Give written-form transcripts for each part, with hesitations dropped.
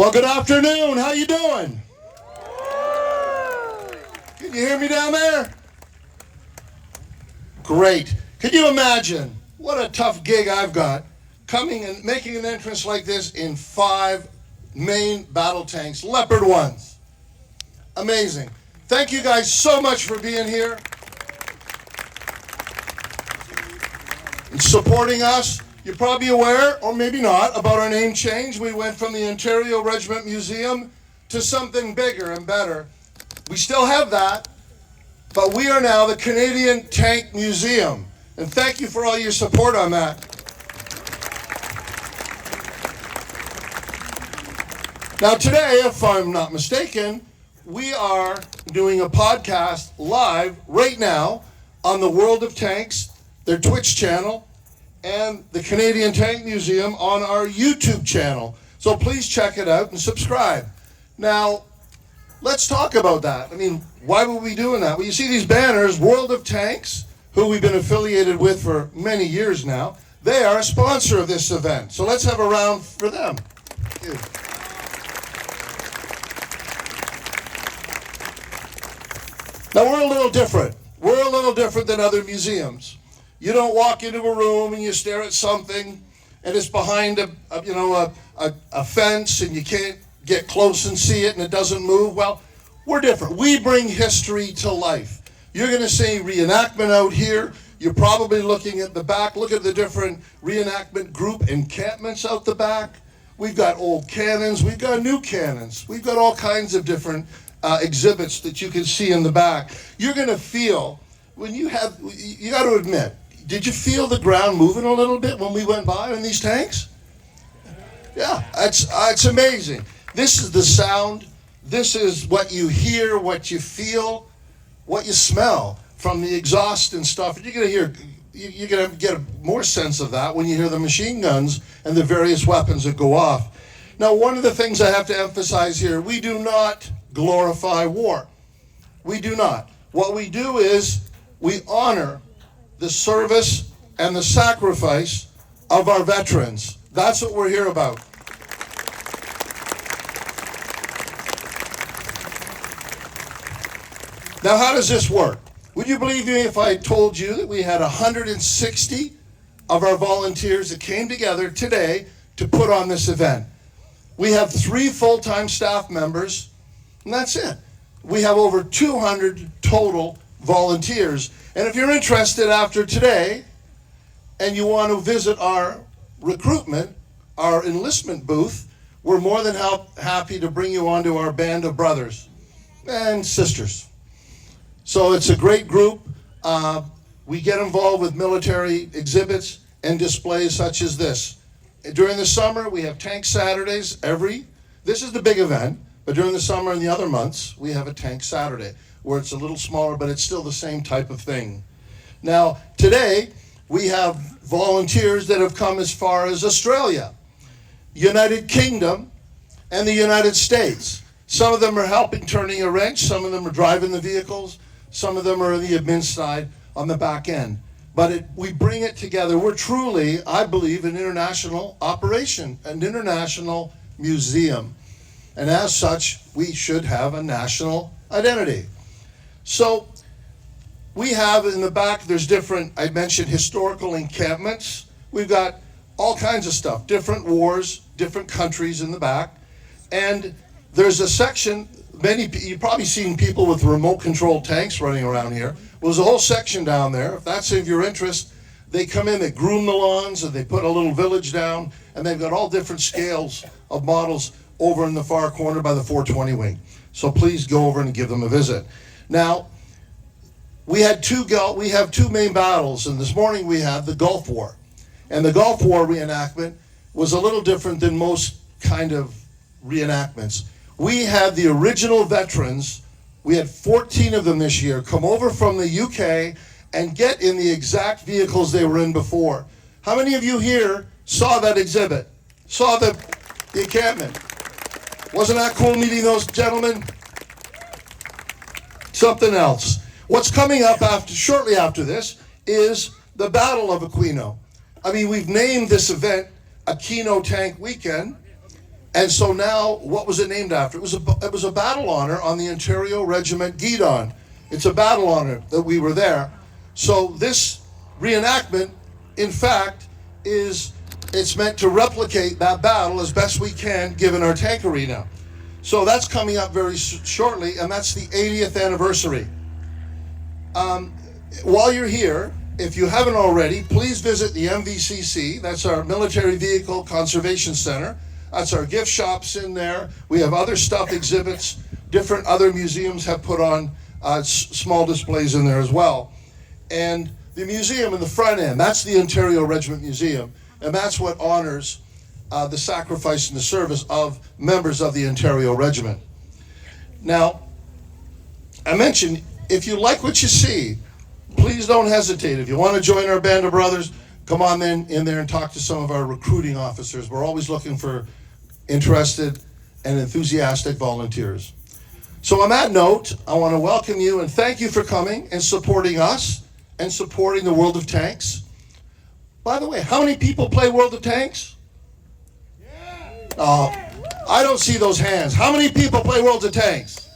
Well, good afternoon. How you doing? Can you hear me down there? Great. Can you imagine what a tough gig I've got coming and making an entrance like this in 5 main battle tanks, Leopard 1s. Amazing. Thank you guys so much for being here and supporting us. You're probably aware, or maybe not, about our name change. We went from the Ontario Regiment Museum to something bigger and better. We still have that, but we are now the Canadian Tank Museum. And thank you for all your support on that. Now today, if I'm not mistaken, we are doing a podcast live right now on the World of Tanks, their Twitch channel, and the Canadian Tank Museum on our YouTube channel. So please check it out and subscribe. Now, let's talk about that. I mean, why were we doing that? Well, you see these banners, World of Tanks, who we've been affiliated with for many years now. They are a sponsor of this event. So let's have a round for them. Now, we're a little different. We're a little different than other museums. You don't walk into a room and you stare at something and it's behind a fence and you can't get close and see it and it doesn't move. Well, we're different. We bring history to life. You're going to see reenactment out here. You're probably looking at the back. Look at the different reenactment group encampments out the back. We've got old cannons. We've got new cannons. We've got all kinds of different exhibits that you can see in the back. You're going to feel, you got to admit, did you feel the ground moving a little bit when we went by in these tanks? Yeah, it's amazing. This is the sound. This is what you hear, what you feel, what you smell from the exhaust and stuff. You're gonna get more sense of that when you hear the machine guns and the various weapons that go off. Now, one of the things I have to emphasize here, we do not glorify war. We do not. What we do is we honor the service and the sacrifice of our veterans. That's what we're here about. Now, how does this work? Would you believe me if I told you that we had 160 of our volunteers that came together today to put on this event? We have 3 full-time staff members, and that's it. We have over 200 total volunteers. And if you're interested after today and you want to visit our recruitment, our enlistment booth, we're more than happy to bring you onto our band of brothers and sisters. So it's a great group. We get involved with military exhibits and displays such as this. During the summer, we have Tank Saturdays this is the big event, but during the summer and the other months, we have a Tank Saturday, where it's a little smaller, but it's still the same type of thing. Now, today, we have volunteers that have come as far as Australia, United Kingdom, and the United States. Some of them are helping turning a wrench, some of them are driving the vehicles, some of them are on the admin side on the back end. But we bring it together. We're truly, I believe, an international operation, an international museum. And as such, we should have a national identity. So we have in the back, there's different, I mentioned historical encampments. We've got all kinds of stuff, different wars, different countries in the back. And there's a section, you've probably seen people with remote control tanks running around here. Well, there's a whole section down there. If that's of your interest, they come in, they groom the lawns, and they put a little village down, and they've got all different scales of models over in the far corner by the 420 wing. So please go over and give them a visit. Now, we have 2 main battles, and this morning we had the Gulf War. And the Gulf War reenactment was a little different than most kind of reenactments. We had the original veterans, we had 14 of them this year, come over from the UK and get in the exact vehicles they were in before. How many of you here saw that exhibit? Saw the encampment? Wasn't that cool meeting those gentlemen? Something else. What's coming up shortly after this is the Battle of Aquino. I mean, we've named this event Aquino Tank Weekend, And so now, what was it named after? It was a battle honor on the Ontario Regiment Guidon. It's a battle honor that we were there. So this reenactment, in fact, it's meant to replicate that battle as best we can, given our tank arena. So that's coming up very shortly, and that's the 80th anniversary. While you're here, if you haven't already, please visit the MVCC. That's our Military Vehicle Conservation Center. That's our gift shops in there. We have other stuff, exhibits. Different other museums have put on small displays in there as well. And the museum in the front end, that's the Ontario Regiment Museum, and that's what honors the sacrifice and the service of members of the Ontario Regiment. Now, I mentioned, if you like what you see, please don't hesitate. If you want to join our band of brothers, come on in there and talk to some of our recruiting officers. We're always looking for interested and enthusiastic volunteers. So on that note, I want to welcome you and thank you for coming and supporting us and supporting the World of Tanks. By the way, how many people play World of Tanks? I don't see those hands. How many people play World of Tanks?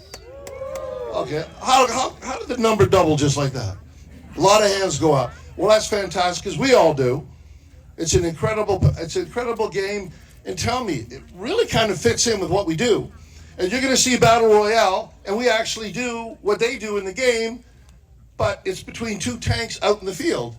Okay, how did the number double just like that? A lot of hands go up. Well, that's fantastic, because we all do. It's an incredible game, and tell me, it really kind of fits in with what we do. And you're going to see Battle Royale, and we actually do what they do in the game, but it's between two tanks out in the field.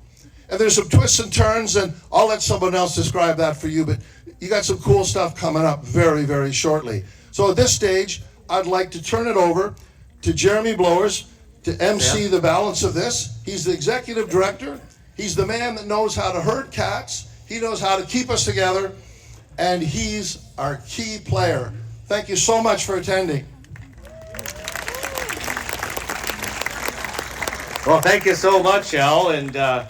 And there's some twists and turns, and I'll let someone else describe that for you, but you got some cool stuff coming up very, very shortly. So at this stage, I'd like to turn it over to Jeremy Blowers to MC the balance of this. He's the executive director. He's the man that knows how to herd cats. He knows how to keep us together, and he's our key player. Thank you so much for attending. Well, thank you so much, Al, and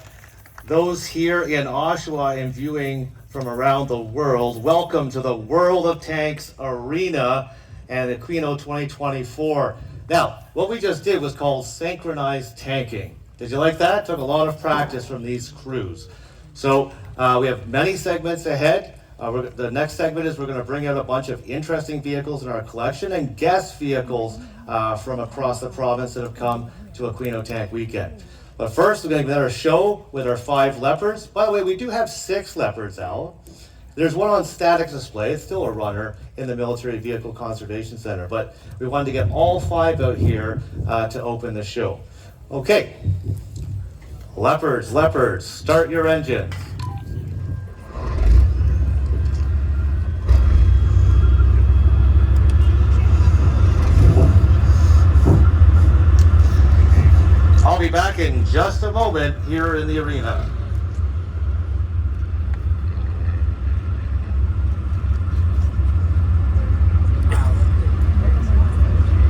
those here in Oshawa and viewing from around the world, welcome to the World of Tanks Arena and Aquino 2024. Now, what we just did was called synchronized tanking. Did you like that? Took a lot of practice from these crews. So we have many segments ahead. The next segment is we're going to bring out a bunch of interesting vehicles in our collection and guest vehicles from across the province that have come to Aquino Tank Weekend. But first, we're going to get our show with our 5 leopards. By the way, we do have 6 leopards, Al. There's one on static display. It's still a runner in the Military Vehicle Conservation Center. But we wanted to get all 5 out here to open the show. Okay. Leopards, start your engines. I'll be back in just a moment here in the arena.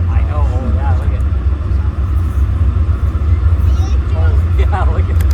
I know, yeah, look at it. Yeah, look at it.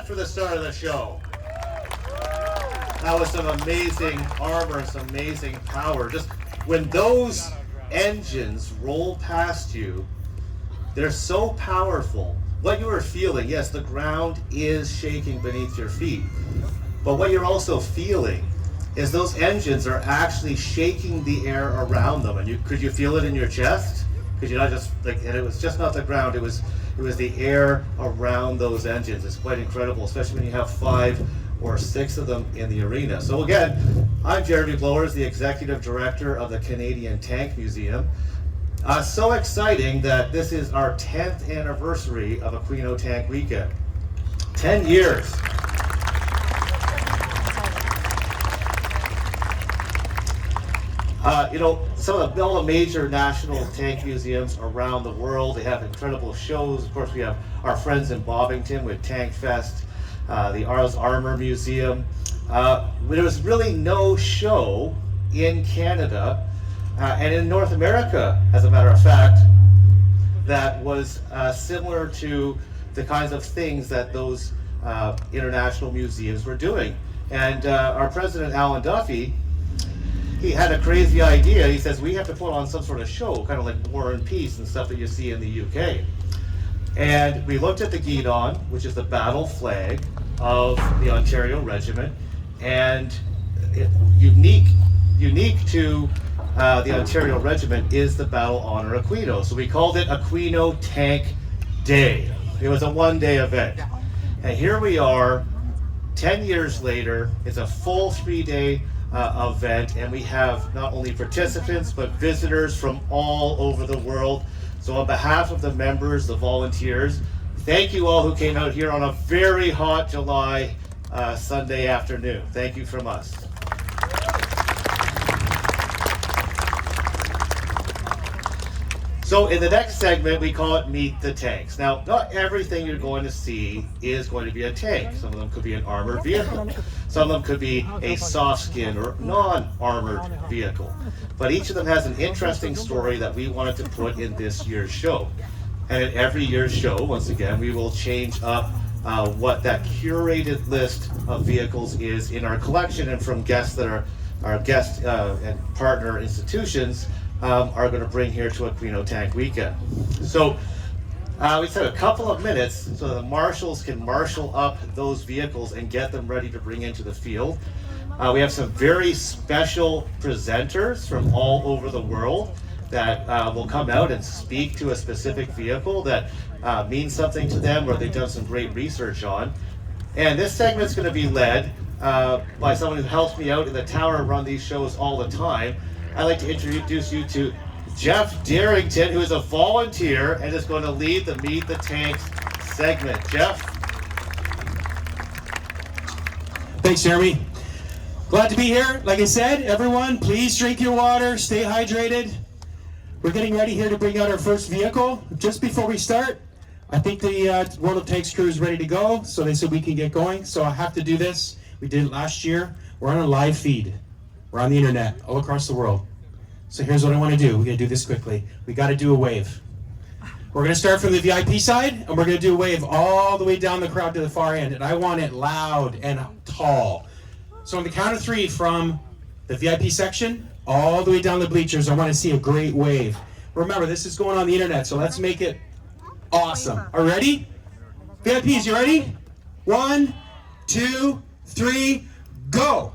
for the start of the show. That was some amazing armor, some amazing power. Just when those engines roll past you, they're so powerful. What you are feeling, yes, the ground is shaking beneath your feet. But what you're also feeling is those engines are actually shaking the air around them. And could you feel it in your chest? Could you not just, like, and it was just not the ground, it was the air around those engines. It's quite incredible, especially when you have 5 or 6 of them in the arena. So again, I'm Jeremy Blowers, the Executive Director of the Canadian Tank Museum. So exciting that this is our 10th anniversary of Aquino Tank Weekend. 10 years. All the major national tank museums around the world, they have incredible shows. Of course, we have our friends in Bovington with Tank Fest, the Arles Armor Museum. There was really no show in Canada and in North America, as a matter of fact, that was similar to the kinds of things that those international museums were doing. And our president, Alan Duffy, he had a crazy idea. He says, we have to put on some sort of show, kind of like War and Peace and stuff that you see in the UK. And we looked at the guidon, which is the battle flag of the Ontario Regiment, and unique to the Ontario Regiment is the Battle Honor Aquino. So we called it Aquino Tank Day. It was a one-day event. And here we are, 10 years later. It's a full 3-day event, and we have not only participants but visitors from all over the world. So on behalf of the members, the volunteers, thank you all who came out here on a very hot July Sunday afternoon. Thank you from us. So in the next segment, we call it Meet the Tanks. Now, not everything you're going to see is going to be a tank. Some of them could be an armored vehicle. Some of them could be a soft skin or non-armored vehicle. But each of them has an interesting story that we wanted to put in this year's show. And in every year's show, once again, we will change up what that curated list of vehicles is in our collection, and from guests that are our guest and partner institutions are going to bring here to Aquino Tank Weekend. So we said a couple of minutes so the marshals can marshal up those vehicles and get them ready to bring into the field. We have some very special presenters from all over the world that will come out and speak to a specific vehicle that means something to them or they've done some great research on. And this segment's going to be led by someone who helps me out in the tower and run these shows all the time. I'd like to introduce you to Jeff Darrington, who is a volunteer and is going to lead the Meet the Tanks segment. Jeff? Thanks, Jeremy. Glad to be here. Like I said, everyone, please drink your water, stay hydrated. We're getting ready here to bring out our first vehicle. Just before we start, I think the World of Tanks crew is ready to go, so they said we can get going. So I have to do this. We did it last year. We're on a live feed. We're on the internet all across the world. So here's what I want to do. We're going to do this quickly. We got to do a wave. We're going to start from the VIP side, and we're going to do a wave all the way down the crowd to the far end. And I want it loud and tall. So on the count of 3 from the VIP section all the way down the bleachers, I want to see a great wave. Remember, this is going on the internet, so let's make it awesome. Are you ready? VIPs, you ready? 1, 2, 3, go!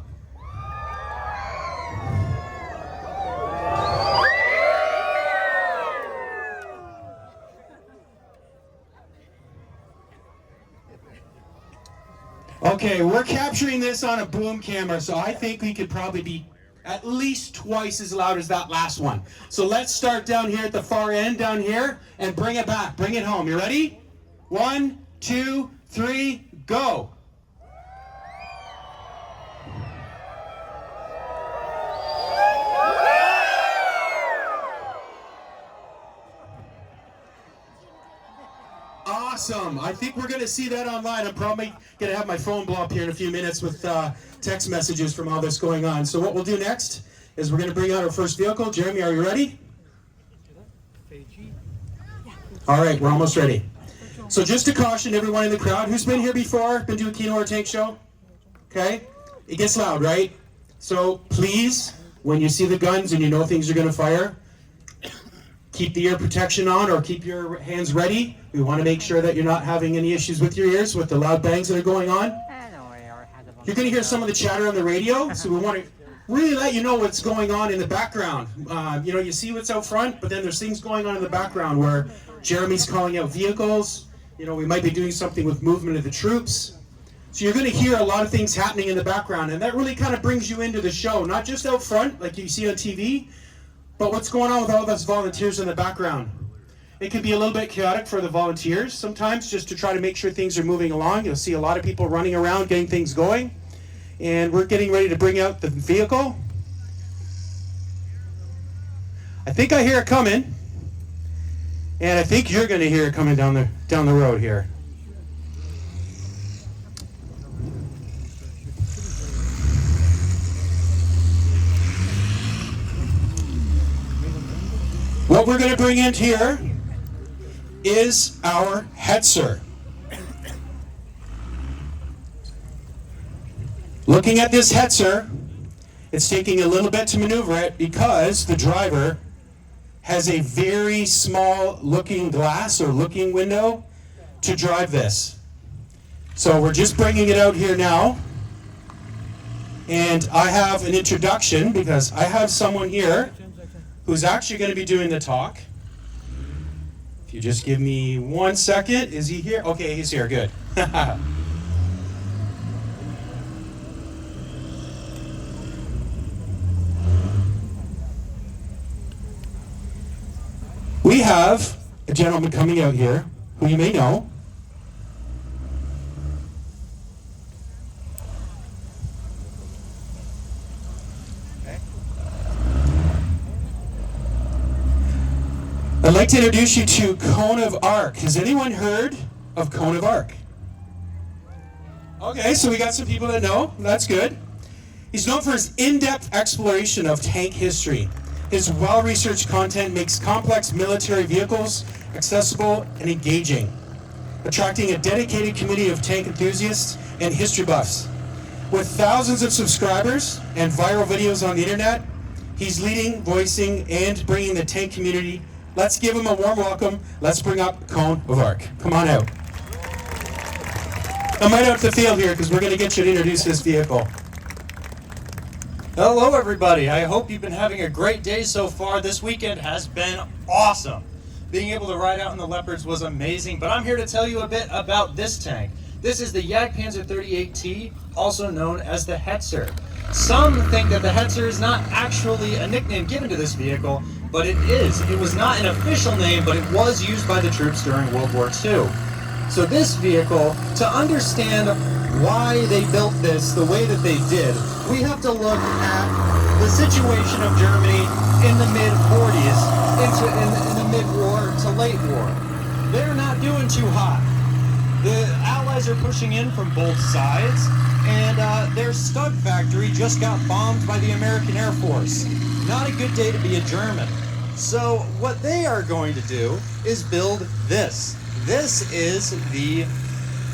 Okay, we're capturing this on a boom camera, so I think we could probably be at least twice as loud as that last one. So let's start down here at the far end, down here, and bring it back, bring it home. You ready? 1, 2, 3, go! Awesome. I think we're going to see that online. I'm probably going to have my phone blow up here in a few minutes with text messages from all this going on. So what we'll do next is we're going to bring out our first vehicle. Jeremy, are you ready? All right, we're almost ready. So just to caution everyone in the crowd, who's been here before, been to Aquino or tank show? Okay, it gets loud, right? So please, when you see the guns and you know things are gonna fire, keep the ear protection on or keep your hands ready. We want to make sure that you're not having any issues with your ears with the loud bangs that are going on. You're going to hear some of the chatter on the radio, so we want to really let you know what's going on in the background. You see what's out front, but then there's things going on in the background where Jeremy's calling out vehicles. We might be doing something with movement of the troops. So you're going to hear a lot of things happening in the background, and that really kind of brings you into the show, not just out front like you see on TV, but what's going on with all those volunteers in the background. It can be a little bit chaotic for the volunteers sometimes, just to try to make sure things are moving along. You'll see a lot of people running around getting things going. And we're getting ready to bring out the vehicle. I think I hear it coming. And I think you're going to hear it coming down the road here. What we're going to bring in here is our Hetzer. Looking at this Hetzer, it's taking a little bit to maneuver it because the driver has a very small looking glass or looking window to drive this. So we're just bringing it out here now. And I have an introduction because I have someone here who's actually going to be doing the talk. If you just give me 1 second. Is he here? Okay, he's here. Good. We have a gentleman coming out here who you may know. I'd like to introduce you to Cone of Arc. Has anyone heard of Cone of Arc? Okay, so we got some people that know. That's good. He's known for his in-depth exploration of tank history. His well-researched content makes complex military vehicles accessible and engaging, attracting a dedicated community of tank enthusiasts and history buffs. With thousands of subscribers and viral videos on the internet, he's leading, voicing, and bringing the tank community. Let's give him a warm welcome. Let's bring up Cone of Arc. Come on out. Come right out to the field here because we're going to get you to introduce this vehicle. Hello everybody, I hope you've been having a great day so far. This weekend has been awesome. Being able to ride out in the Leopards was amazing, but I'm here to tell you a bit about this tank. This is the Jagdpanzer 38T, also known as the Hetzer. Some think that the Hetzer is not actually a nickname given to this vehicle, but it is. It was not an official name, but it was used by the troops during World War II. So this vehicle, to understand why they built this the way that they did, we have to look at the situation of Germany in the mid-40s, in the mid-war to late war. They're not doing too hot. The Allies are pushing in from both sides, and their stud factory just got bombed by the American Air Force. Not a good day to be a German. So what they are going to do is build this. This is the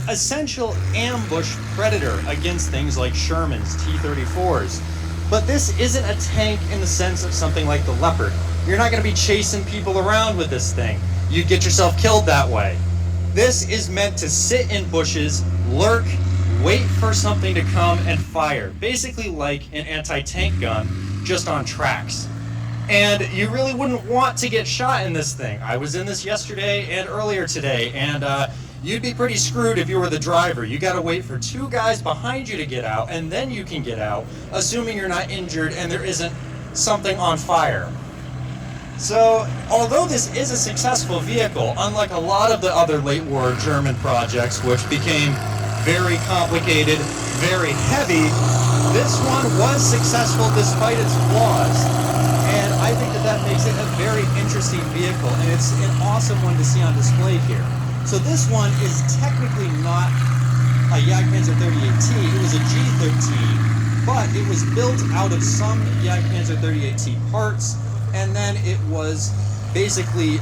essential ambush predator against things like Shermans, T-34s. But this isn't a tank in the sense of something like the Leopard. You're not going to be chasing people around with this thing. You'd get yourself killed that way. This is meant to sit in bushes, lurk, wait for something to come and fire. Basically like an anti-tank gun, just on tracks. And you really wouldn't want to get shot in this thing. I was in this yesterday and earlier today, and you'd be pretty screwed if you were the driver. You gotta wait for two guys behind you to get out, and then you can get out, assuming you're not injured and there isn't something on fire. So, although this is a successful vehicle, unlike a lot of the other late war German projects, which became very complicated, very heavy, this one was successful despite its flaws. And I think that makes it a very interesting vehicle, and it's an awesome one to see on display here. So this one is technically not a Jagdpanzer 38T, it was a G13, but it was built out of some Jagdpanzer 38T parts, and then it was basically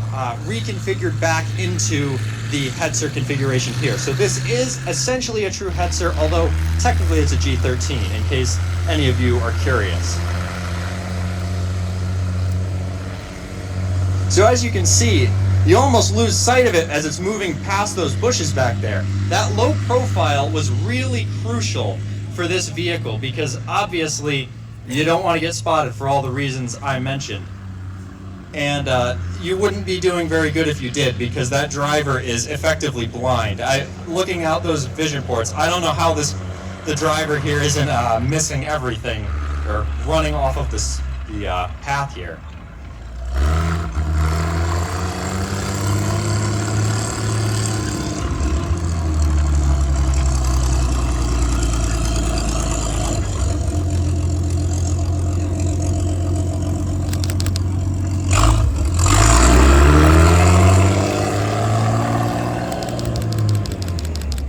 reconfigured back into the Hetzer configuration here. So this is essentially a true Hetzer, although technically it's a G13, in case any of you are curious. So as you can see, you almost lose sight of it as it's moving past those bushes back there. That low profile was really crucial for this vehicle because obviously you don't want to get spotted for all the reasons I mentioned. And you wouldn't be doing very good if you did, because that driver is effectively blind. Looking out those vision ports, I don't know how the driver here isn't missing everything or running off of the path here.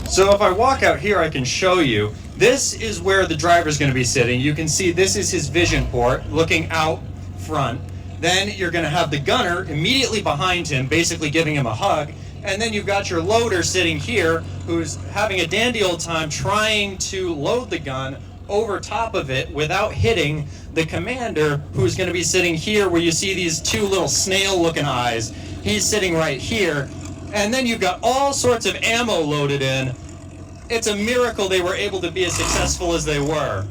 So if I walk out here, I can show you. This is where the driver's going to be sitting. You can see this is his vision port looking out front. Then you're going to have the gunner immediately behind him, basically giving him a hug. And then you've got your loader sitting here who's having a dandy old time trying to load the gun over top of it without hitting the commander, who's going to be sitting here where you see these two little snail-looking eyes. He's sitting right here. And then you've got all sorts of ammo loaded in. It's a miracle they were able to be as successful as they were.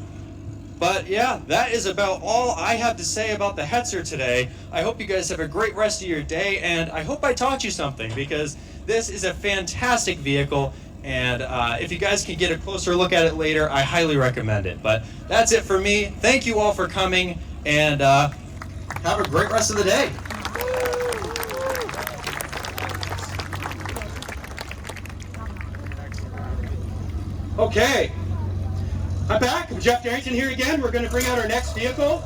But yeah, that is about all I have to say about the Hetzer today. I hope you guys have a great rest of your day, and I hope I taught you something, because this is a fantastic vehicle, and if you guys can get a closer look at it later, I highly recommend it. But that's it for me. Thank you all for coming, and have a great rest of the day. Okay, I'm back. I'm Jeff Darrington here again. We're going to bring out our next vehicle.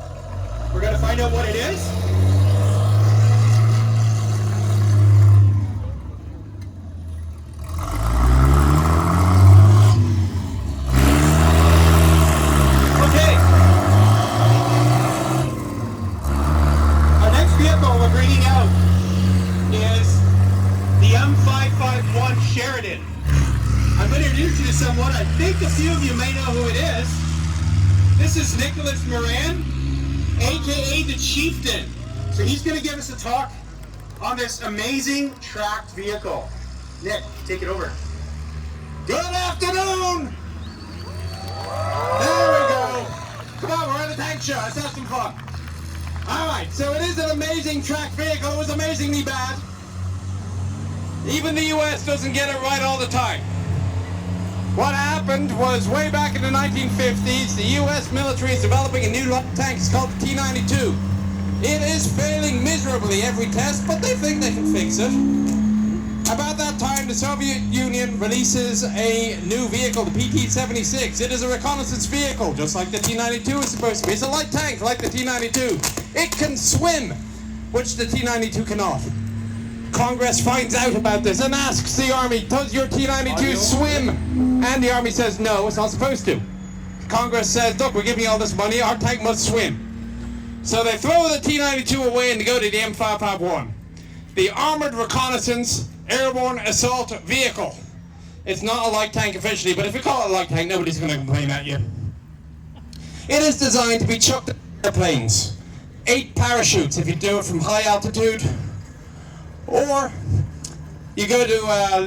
We're going to find out what it is. Okay. Our next vehicle we're bringing out is the M551 Sheridan. I'm going to introduce you to someone. I think a few of you may know who it is. This is Nicholas Moran, aka the Chieftain. So he's going to give us a talk on this amazing tracked vehicle. Nick, take it over. Good afternoon! There we go. Come on, we're on the tank show. Let's have some fun. Alright, so it is an amazing tracked vehicle. It was amazingly bad. Even the US doesn't get it right all the time. What happened was, way back in the 1950s, the US military is developing a new tank. It's called the T-92. It is failing miserably every test, but they think they can fix it. About that time, the Soviet Union releases a new vehicle, the PT-76. It is a reconnaissance vehicle, just like the T-92 is supposed to be. It's a light tank like the T-92. It can swim, which the T-92 cannot. Congress finds out about this and asks the Army, does your T-92 swim? And the Army says, no, it's not supposed to. Congress says, look, we're giving you all this money, our tank must swim. So they throw the T-92 away and they go to the M551, the Armored Reconnaissance Airborne Assault Vehicle. It's not a light tank officially, but if you call it a light tank, nobody's going to complain at you. It is designed to be chucked at airplanes. 8 parachutes if you do it from high altitude. Or you go to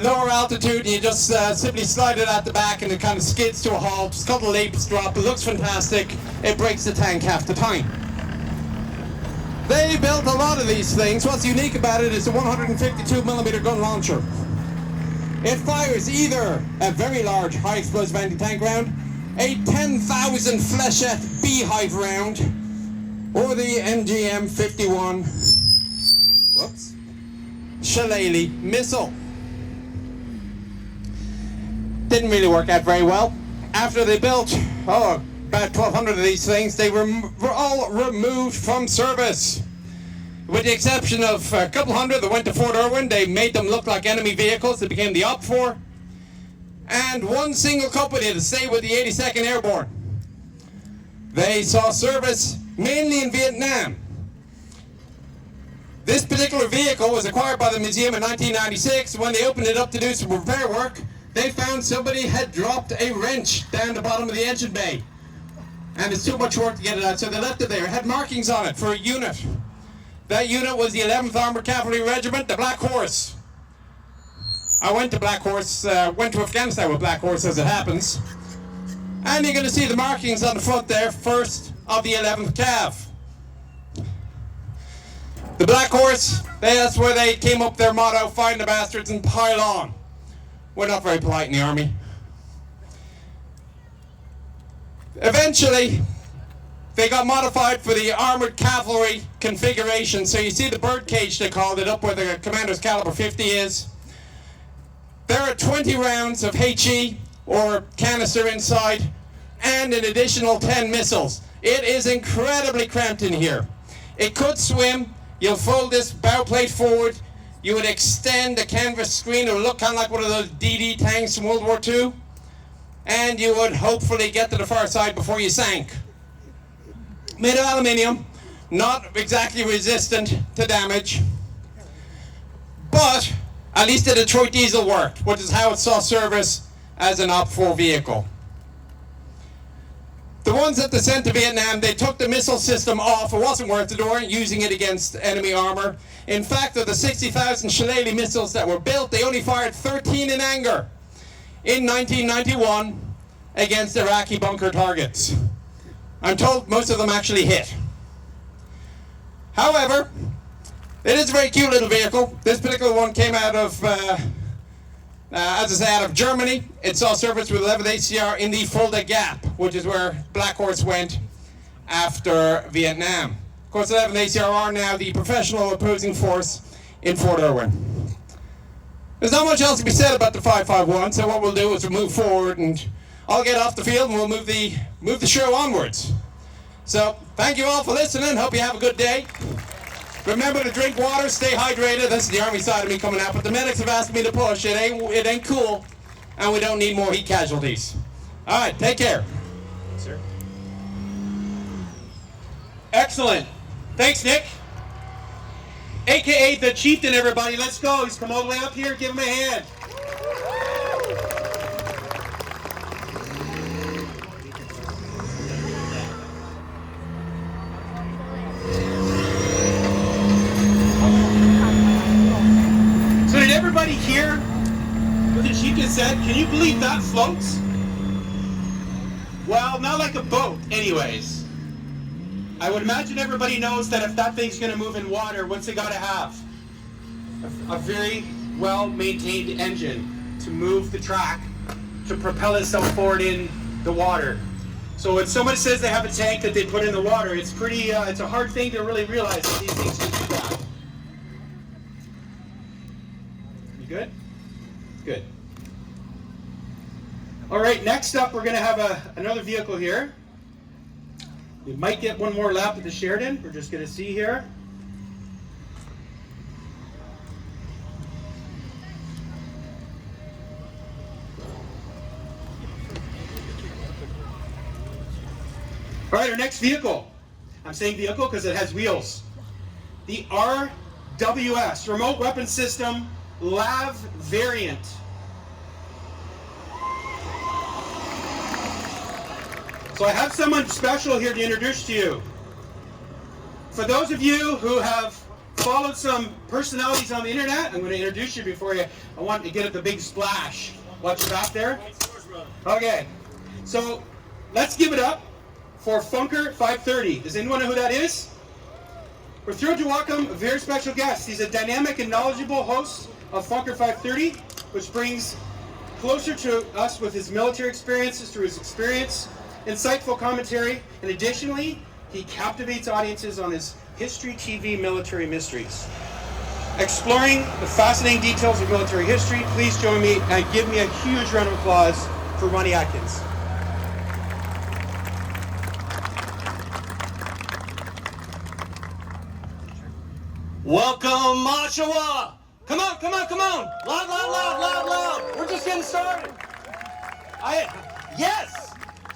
lower altitude and you just simply slide it at the back and it kind of skids to a halt. It's got a leaps drop. It looks fantastic. It breaks the tank half the time. They built a lot of these things. What's unique about it is a 152mm gun launcher. It fires either a very large high explosive anti-tank round, a 10,000 flechette beehive round, or the MGM-51 Shillelagh missile. Didn't really work out very well. After they built about 1,200 of these things, they were all removed from service. With the exception of a couple hundred that went to Fort Irwin, they made them look like enemy vehicles. They became the OPFOR. And one single company that stayed with the 82nd Airborne. They saw service mainly in Vietnam. This particular vehicle was acquired by the museum in 1996. When they opened it up to do some repair work, they found somebody had dropped a wrench down the bottom of the engine bay. And it's too much work to get it out, so they left it there. It had markings on it for a unit. That unit was the 11th Armored Cavalry Regiment, the Black Horse. I went to Afghanistan with Black Horse, as it happens. And you're going to see the markings on the front there, 1st of the 11th Cav. The Black Horse, that's where they came up their motto, find the bastards and pile on. We're not very polite in the army. Eventually, they got modified for the armored cavalry configuration. So you see the bird cage, they called it, up where the commander's caliber 50 is. There are 20 rounds of HE or canister inside and an additional 10 missiles. It is incredibly cramped in here. It could swim. You'll fold this bow plate forward. You would extend the canvas screen. It would look kind of like one of those DD tanks from World War II. And you would hopefully get to the far side before you sank. Made of aluminium, not exactly resistant to damage. But at least the Detroit diesel worked, which is how it saw service as an Op-4 vehicle. The ones that they sent to Vietnam, they took the missile system off. It wasn't worth it. They weren't using it against enemy armor. In fact, of the 60,000 Shillelagh missiles that were built, they only fired 13 in anger in 1991 against Iraqi bunker targets. I'm told most of them actually hit. However, it is a very cute little vehicle. This particular one came out of, as I say, out of Germany. It saw service with 11th ACR in the Fulda Gap, which is where Black Horse went after Vietnam. Of course, 11th ACR are now the professional opposing force in Fort Irwin. There's not much else to be said about the 551, so what we'll do is we'll move forward and I'll get off the field and we'll move the show onwards. So, thank you all for listening. Hope you have a good day. Remember to drink water, stay hydrated. This is the Army side of me coming out, but the medics have asked me to push. It ain't cool, and we don't need more heat casualties. All right, take care. Sir. Excellent. Thanks, Nick. AKA the Chieftain, everybody. Let's go. He's come all the way up here. Give him a hand. So did everybody hear what the Chieftain said? Can you believe that floats? Well, not like a boat, anyways. I would imagine everybody knows that if that thing's going to move in water, what's it got to have? A very well-maintained engine to move the track, to propel itself forward in the water. So when somebody says they have a tank that they put in the water, it's pretty, it's a hard thing to really realize that these things can do that. You good? Good. All right, next up we're going to have another vehicle here. We might get one more lap at the Sheridan. We're just going to see here. All right, our next vehicle. I'm saying vehicle because it has wheels. The RWS, Remote Weapon System, LAV variant. So I have someone special here to introduce to you. For those of you who have followed some personalities on the internet, I'm going to introduce you before I want to get at the big splash. Watch your back there. Okay, so let's give it up for Funker 530. Does anyone know who that is? We're thrilled to welcome a very special guest. He's a dynamic and knowledgeable host of Funker 530, which brings closer to us with his military experiences through his experience, insightful commentary, and additionally, he captivates audiences on his History TV Military Mysteries. Exploring the fascinating details of military history, please join me and give me a huge round of applause for Ronnie Atkins. Welcome, Oshawa! Come on, come on, come on! Loud, loud, loud, loud, loud! We're just getting started. Yes!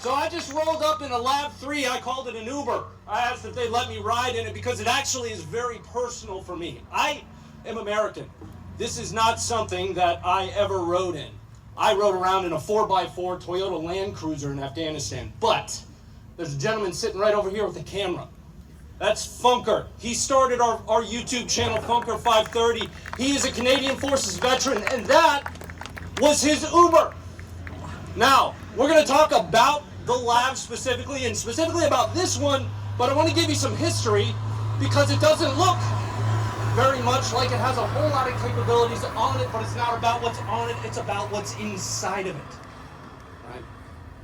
So I just rolled up in a Lab 3. I called it an Uber. I asked if they'd let me ride in it because it actually is very personal for me. I am American. This is not something that I ever rode in. I rode around in a 4x4 Toyota Land Cruiser in Afghanistan. But there's a gentleman sitting right over here with a camera. That's Funker. He started our YouTube channel, Funker 530. He is a Canadian Forces veteran, and that was his Uber. Now, we're going to talk about the lab specifically, and specifically about this one, but I want to give you some history because it doesn't look very much like it has a whole lot of capabilities on it, but it's not about what's on it, it's about what's inside of it. Right?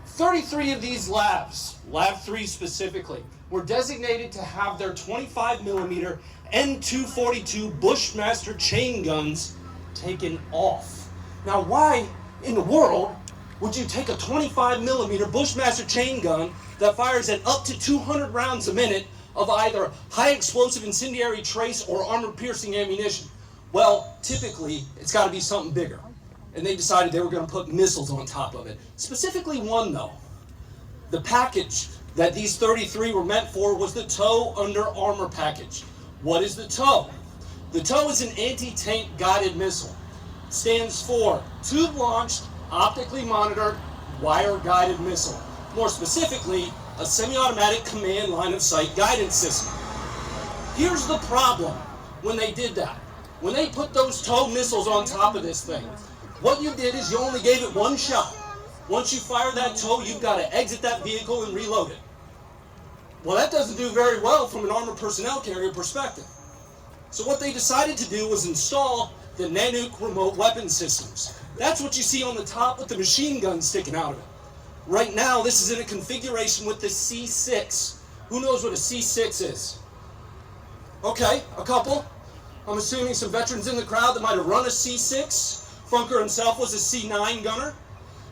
33 of these labs, Lab 3 specifically, were designated to have their 25mm N242 Bushmaster chain guns taken off. Now, why in the world would you take a 25mm Bushmaster chain gun that fires at up to 200 rounds a minute of either high explosive incendiary trace or armor piercing ammunition? Well, typically, it's got to be something bigger. And they decided they were going to put missiles on top of it. Specifically one, though. The package that these 33 were meant for was the TOW Under Armor package. What is the TOW? The TOW is an anti-tank guided missile. It stands for Tube-Launched, Optically Monitored, Wire-Guided Missile. More specifically, a semi-automatic command line of sight guidance system. Here's the problem when they did that. When they put those TOW missiles on top of this thing, what you did is you only gave it one shot. Once you fire that TOW, you've got to exit that vehicle and reload it. Well, that doesn't do very well from an armored personnel carrier perspective. So what they decided to do was install the Nanook remote weapon systems. That's what you see on the top with the machine gun sticking out of it. Right now, this is in a configuration with the C6. Who knows what a C6 is? Okay, a couple. I'm assuming some veterans in the crowd that might have run a C6. Funker himself was a C9 gunner.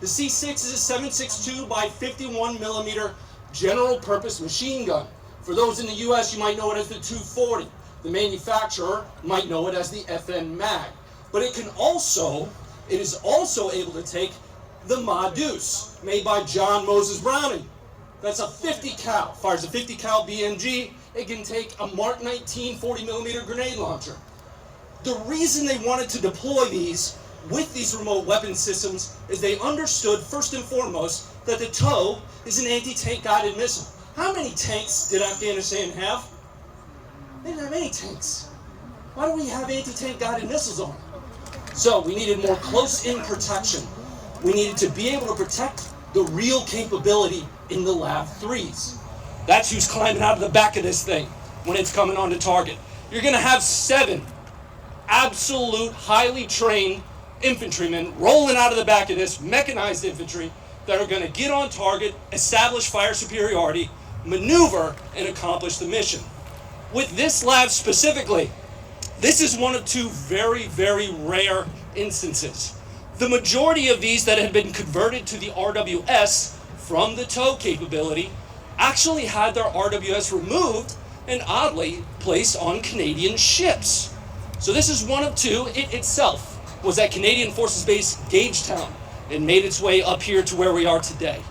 The C6 is a 7.62 by 51mm general purpose machine gun. For those in the US, you might know it as the 240. The manufacturer might know it as the FN Mag. But it is also able to take the Ma Deuce, made by John Moses Browning. That's a 50 cal, fires a 50 cal BMG. It can take a Mark 19 40mm grenade launcher. The reason they wanted to deploy these with these remote weapon systems is they understood first and foremost that the TOW is an anti-tank guided missile. How many tanks did Afghanistan have? They didn't have any tanks. Why do we have anti-tank guided missiles on it? So we needed more close-in protection. We needed to be able to protect the real capability in the Lab 3s. That's who's climbing out of the back of this thing when it's coming onto target. You're going to have 7 absolute highly trained infantrymen rolling out of the back of this, mechanized infantry, that are going to get on target, establish fire superiority, maneuver, and accomplish the mission. With this lab specifically, this is one of 2 very, very rare instances. The majority of these that had been converted to the RWS from the TOW capability actually had their RWS removed and oddly placed on Canadian ships. So this is one of 2. It itself was at Canadian Forces Base Gagetown and made its way up here to where we are today.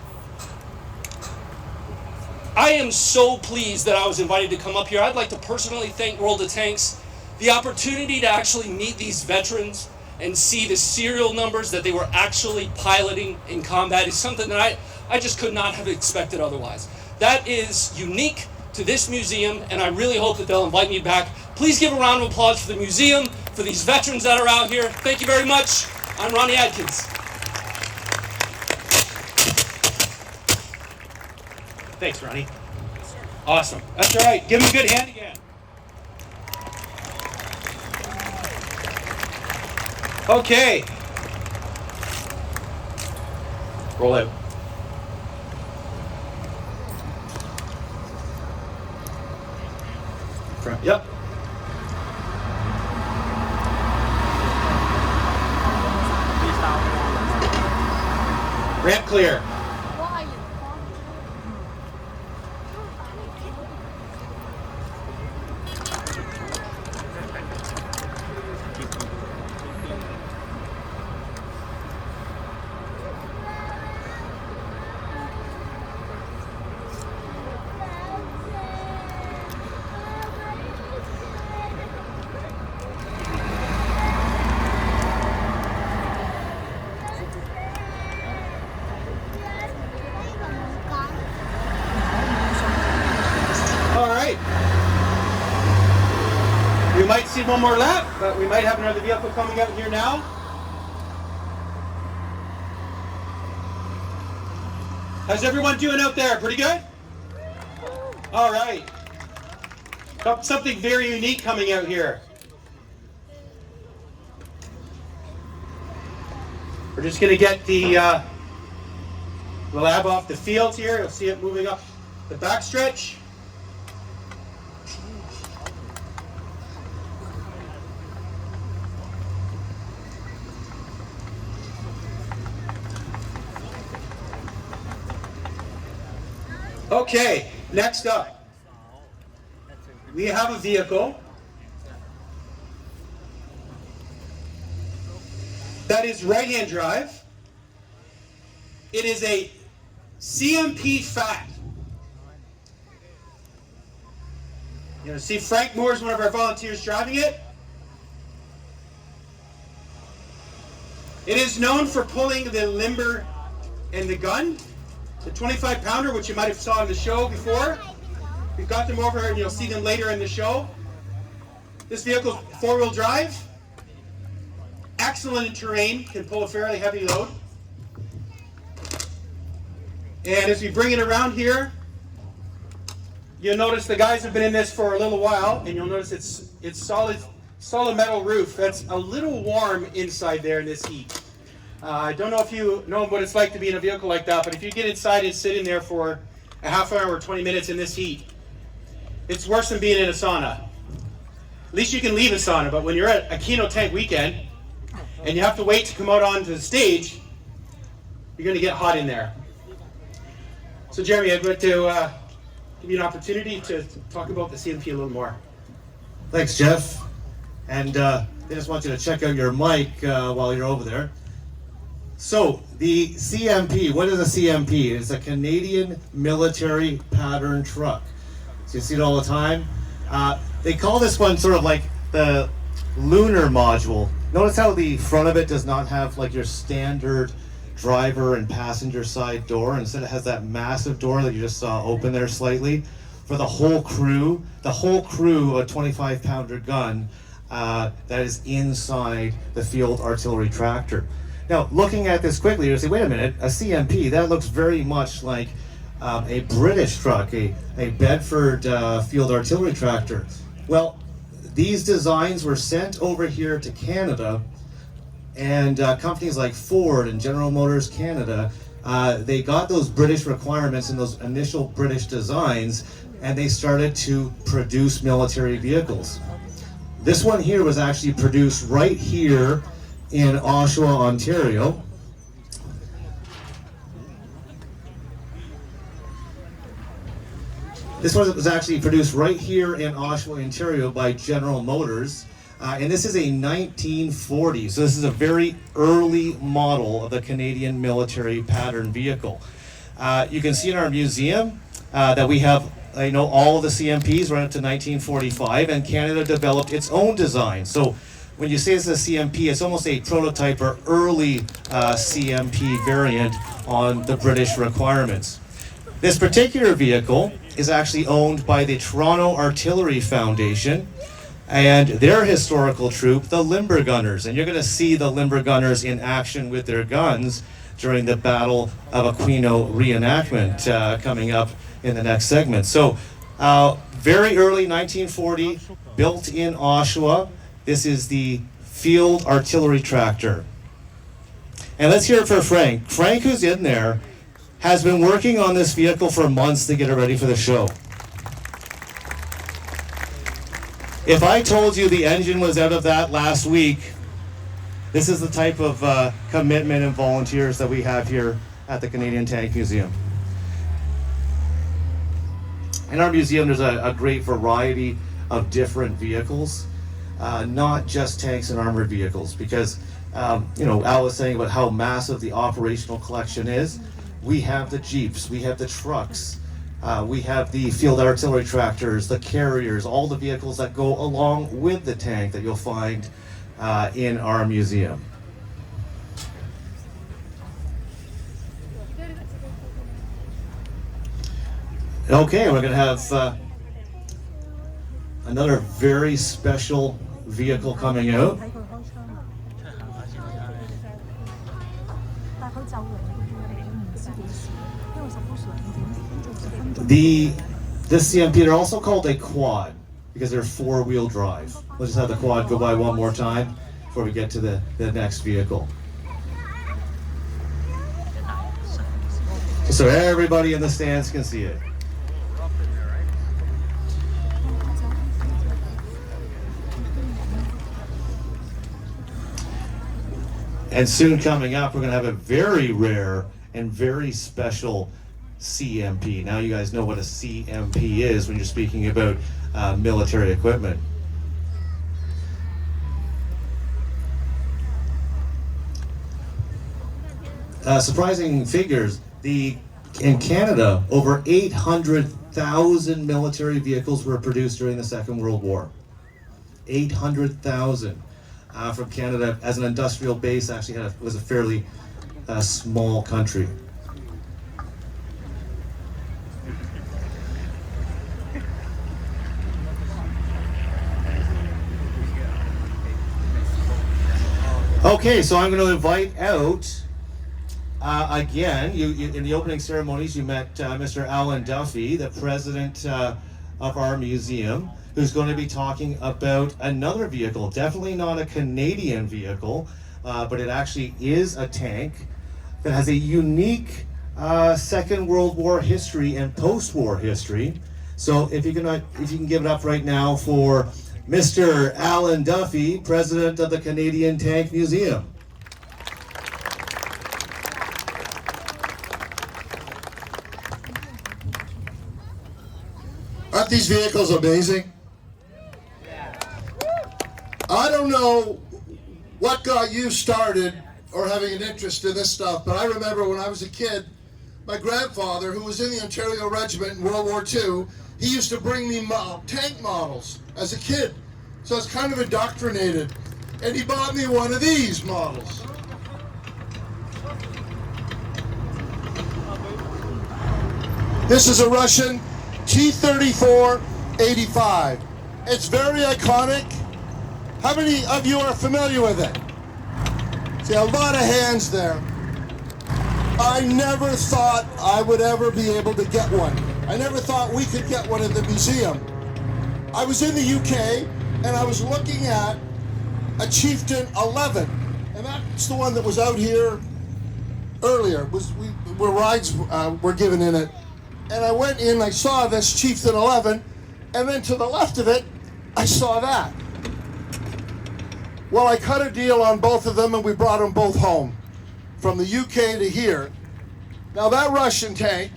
I am so pleased that I was invited to come up here. I'd like to personally thank World of Tanks. The opportunity to actually meet these veterans and see the serial numbers that they were actually piloting in combat is something that I just could not have expected otherwise. That is unique to this museum, and I really hope that they'll invite me back. Please give a round of applause for the museum, for these veterans that are out here. Thank you very much. I'm Ronnie Adkins. Thanks, Ronnie. Awesome. That's all right. Give him a good hand again. Okay. Roll out. Front. Yep. Ramp clear. need one more lap, but we might have another vehicle coming out here now. How's everyone doing out there? Pretty good? All right. Got something very unique coming out here. We're just going to get the lab off the field here. You'll see it moving up the backstretch. Okay, next up, we have a vehicle that is right-hand drive. It is a CMP Fat. You know, see Frank Moore is one of our volunteers driving it. It is known for pulling the limber and the gun. The 25-pounder, which you might have saw in the show before. We've got them over and you'll see them later in the show. This vehicle's four-wheel drive. Excellent in terrain, can pull a fairly heavy load. And as we bring it around here, you'll notice the guys have been in this for a little while, and you'll notice it's solid metal roof. That's a little warm inside there in this heat. I don't know if you know what it's like to be in a vehicle like that, but if you get inside and sit in there for a half hour or 20 minutes in this heat, it's worse than being in a sauna. At least you can leave a sauna, but when you're at Aquino Tank Weekend and you have to wait to come out onto the stage, you're going to get hot in there. So Jeremy, I'd like to give you an opportunity to talk about the CMP a little more. Thanks, Jeff. And I just want you to check out your mic while you're over there. So, the CMP, what is a CMP? It's a Canadian military pattern truck. So you see it all the time. They call this one sort of like the lunar module. Notice how the front of it does not have like your standard driver and passenger side door. Instead it has that massive door that you just saw open there slightly. For the whole crew of a 25-pounder gun that is inside the field artillery tractor. Now, looking at this quickly, you'll say, wait a minute, a CMP, that looks very much like a British truck, a Bedford field artillery tractor. Well, these designs were sent over here to Canada, and companies like Ford and General Motors Canada, they got those British requirements and those initial British designs, and they started to produce military vehicles. This one here was actually produced right here in Oshawa, Ontario. This one was actually produced right here in Oshawa, Ontario by General Motors. And this is a 1940, so this is a very early model of the Canadian military pattern vehicle. You can see in our museum that we have all of the CMPs right up to 1945, and Canada developed its own design. So when you say it's a CMP, it's almost a prototype or early CMP variant on the British requirements. This particular vehicle is actually owned by the Toronto Artillery Foundation and their historical troop, the Limber Gunners. And you're going to see the Limber Gunners in action with their guns during the Battle of Aquino reenactment coming up in the next segment. So very early 1940, built in Oshawa. This is the field artillery tractor. And let's hear it for Frank. Frank, who's in there, has been working on this vehicle for months to get it ready for the show. If I told you the engine was out of that last week, this is the type of commitment and volunteers that we have here at the Canadian Tank Museum. In our museum, there's a great variety of different vehicles. Not just tanks and armored vehicles, because Al was saying about how massive the operational collection is. We have the Jeeps, we have the trucks, we have the field artillery tractors, the carriers, all the vehicles that go along with the tank that you'll find in our museum. Okay, we're going to have another very special vehicle coming out. 但係佢就嚟唔知幾時，因為suppose The CMP, they're also called a quad because they're four-wheel drive. Let's just have the quad go by one more time before we get to the next vehicle. So everybody in the stands can see it. And soon coming up, we're going to have a very rare and very special CMP. Now you guys know what a CMP is when you're speaking about military equipment. Surprising figures. In Canada, over 800,000 military vehicles were produced during the Second World War. 800,000 from Canada as an industrial base. Actually, was a fairly small country. Okay, so I'm going to invite out. Again, you in the opening ceremonies, you met Mr. Alan Duffy, the president of our museum, who's going to be talking about another vehicle, definitely not a Canadian vehicle, but it actually is a tank that has a unique Second World War history and post-war history. So if you can give it up right now for Mr. Alan Duffy, president of the Canadian Tank Museum. Aren't these vehicles amazing? I don't know what got you started or having an interest in this stuff, but I remember when I was a kid, my grandfather, who was in the Ontario Regiment in World War II, he used to bring me tank models as a kid. So I was kind of indoctrinated. And he bought me one of these models. This is a Russian T-34-85. It's very iconic. How many of you are familiar with it? See, a lot of hands there. I never thought I would ever be able to get one. I never thought we could get one in the museum. I was in the UK and I was looking at a Chieftain 11, and that's the one that was out here earlier. Where rides were given in it. And I went in, I saw this Chieftain 11, and then to the left of it, I saw that. Well, I cut a deal on both of them, and we brought them both home, from the UK to here. Now that Russian tank,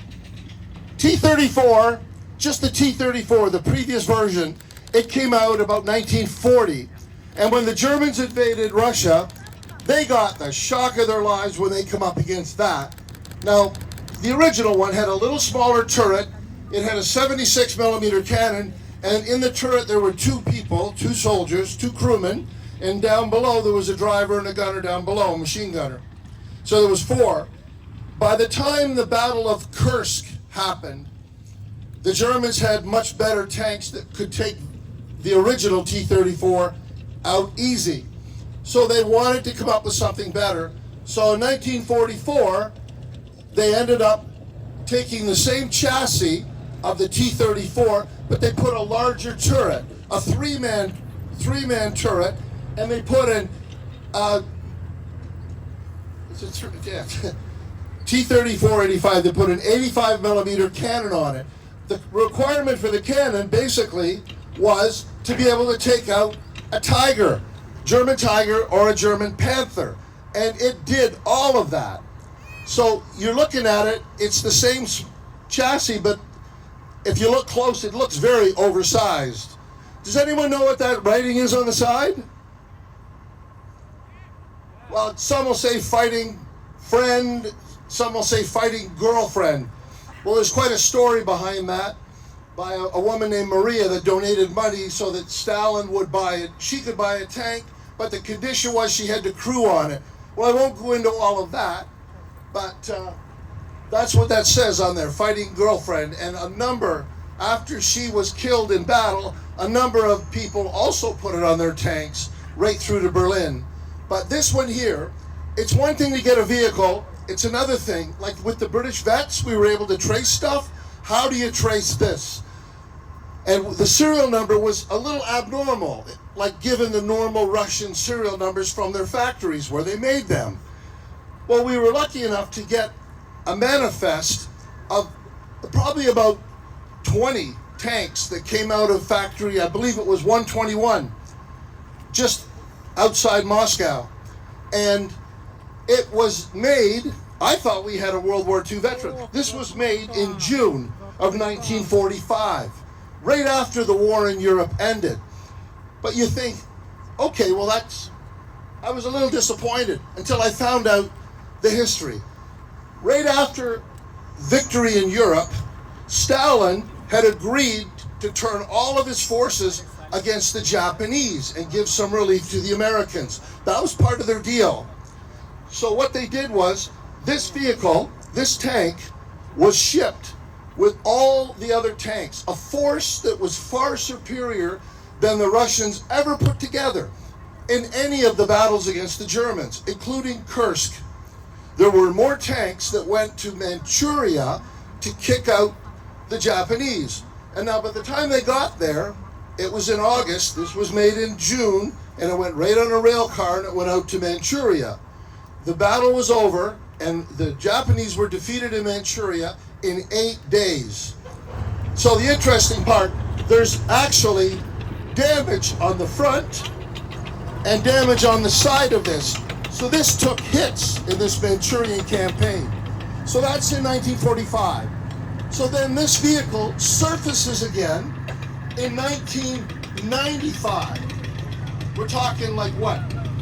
T-34, just the T-34, the previous version, it came out about 1940. And when the Germans invaded Russia, they got the shock of their lives when they come up against that. Now, the original one had a little smaller turret. It had a 76mm cannon, and in the turret there were two people, two soldiers, two crewmen, and down below there was a driver and a gunner down below, a machine gunner. So there was four. By the time the Battle of Kursk happened, the Germans had much better tanks that could take the original T-34 out easy. So they wanted to come up with something better. So in 1944, they ended up taking the same chassis of the T-34, but they put a larger turret, a three-man turret, and they put in T-34-85. They put an 85mm cannon on it. The requirement for the cannon basically was to be able to take out a Tiger, German Tiger or a German Panther, and it did all of that. So you're looking at it, it's the same chassis, but if you look close, it looks very oversized. Does anyone know what that writing is on the side? Well, some will say fighting friend, some will say fighting girlfriend. Well, there's quite a story behind that by a woman named Maria that donated money so that Stalin would buy it. She could buy a tank, but the condition was she had to crew on it. Well, I won't go into all of that. But that's what that says on there, fighting girlfriend. And a number, after she was killed in battle, A number of people also put it on their tanks right through to Berlin. But this one here, it's one thing to get a vehicle, it's another thing. Like with the British vets, we were able to trace stuff. How do you trace this? And the serial number was a little abnormal, like given the normal Russian serial numbers from their factories where they made them. Well, we were lucky enough to get a manifest of probably about 20 tanks that came out of factory, I believe it was 121, just outside Moscow. And it was made, I thought we had a World War II veteran. This was made in June of 1945, right after the war in Europe ended. But you think, okay, well I was a little disappointed until I found out the history. Right after victory in Europe, Stalin had agreed to turn all of his forces against the Japanese and give some relief to the Americans. That was part of their deal. So what they did was, this vehicle, this tank, was shipped with all the other tanks, a force that was far superior than the Russians ever put together in any of the battles against the Germans, including Kursk. There were more tanks that went to Manchuria to kick out the Japanese. And now by the time they got there, it was in August, this was made in June, and it went right on a rail car and it went out to Manchuria. The battle was over and the Japanese were defeated in Manchuria in 8 days. So the interesting part, there's actually damage on the front and damage on the side of this. So this took hits in this Manchurian campaign. So that's in 1945. So then this vehicle surfaces again in 1995. We're talking like what,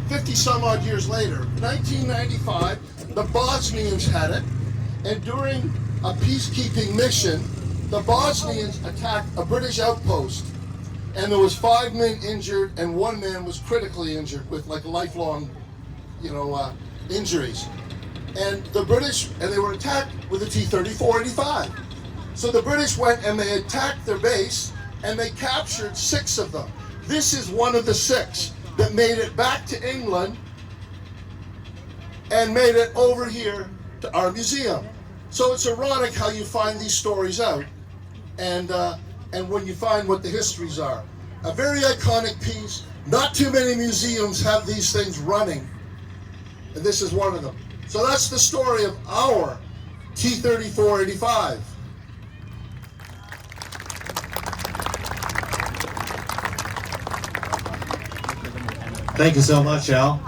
50 some odd years later. 1995, the Bosnians had it, and during a peacekeeping mission, the Bosnians attacked a British outpost, and there was 5 men injured, and 1 man was critically injured with like lifelong, injuries. And the British, and they were attacked with a T-34-85. So the British went and they attacked their base, and they captured 6 of them. This is one of the 6 that made it back to England and made it over here to our museum. So it's ironic how you find these stories out, and when you find what the histories are. A very iconic piece. Not too many museums have these things running, and this is one of them. So that's the story of our T-34-85. Thank you so much, Al.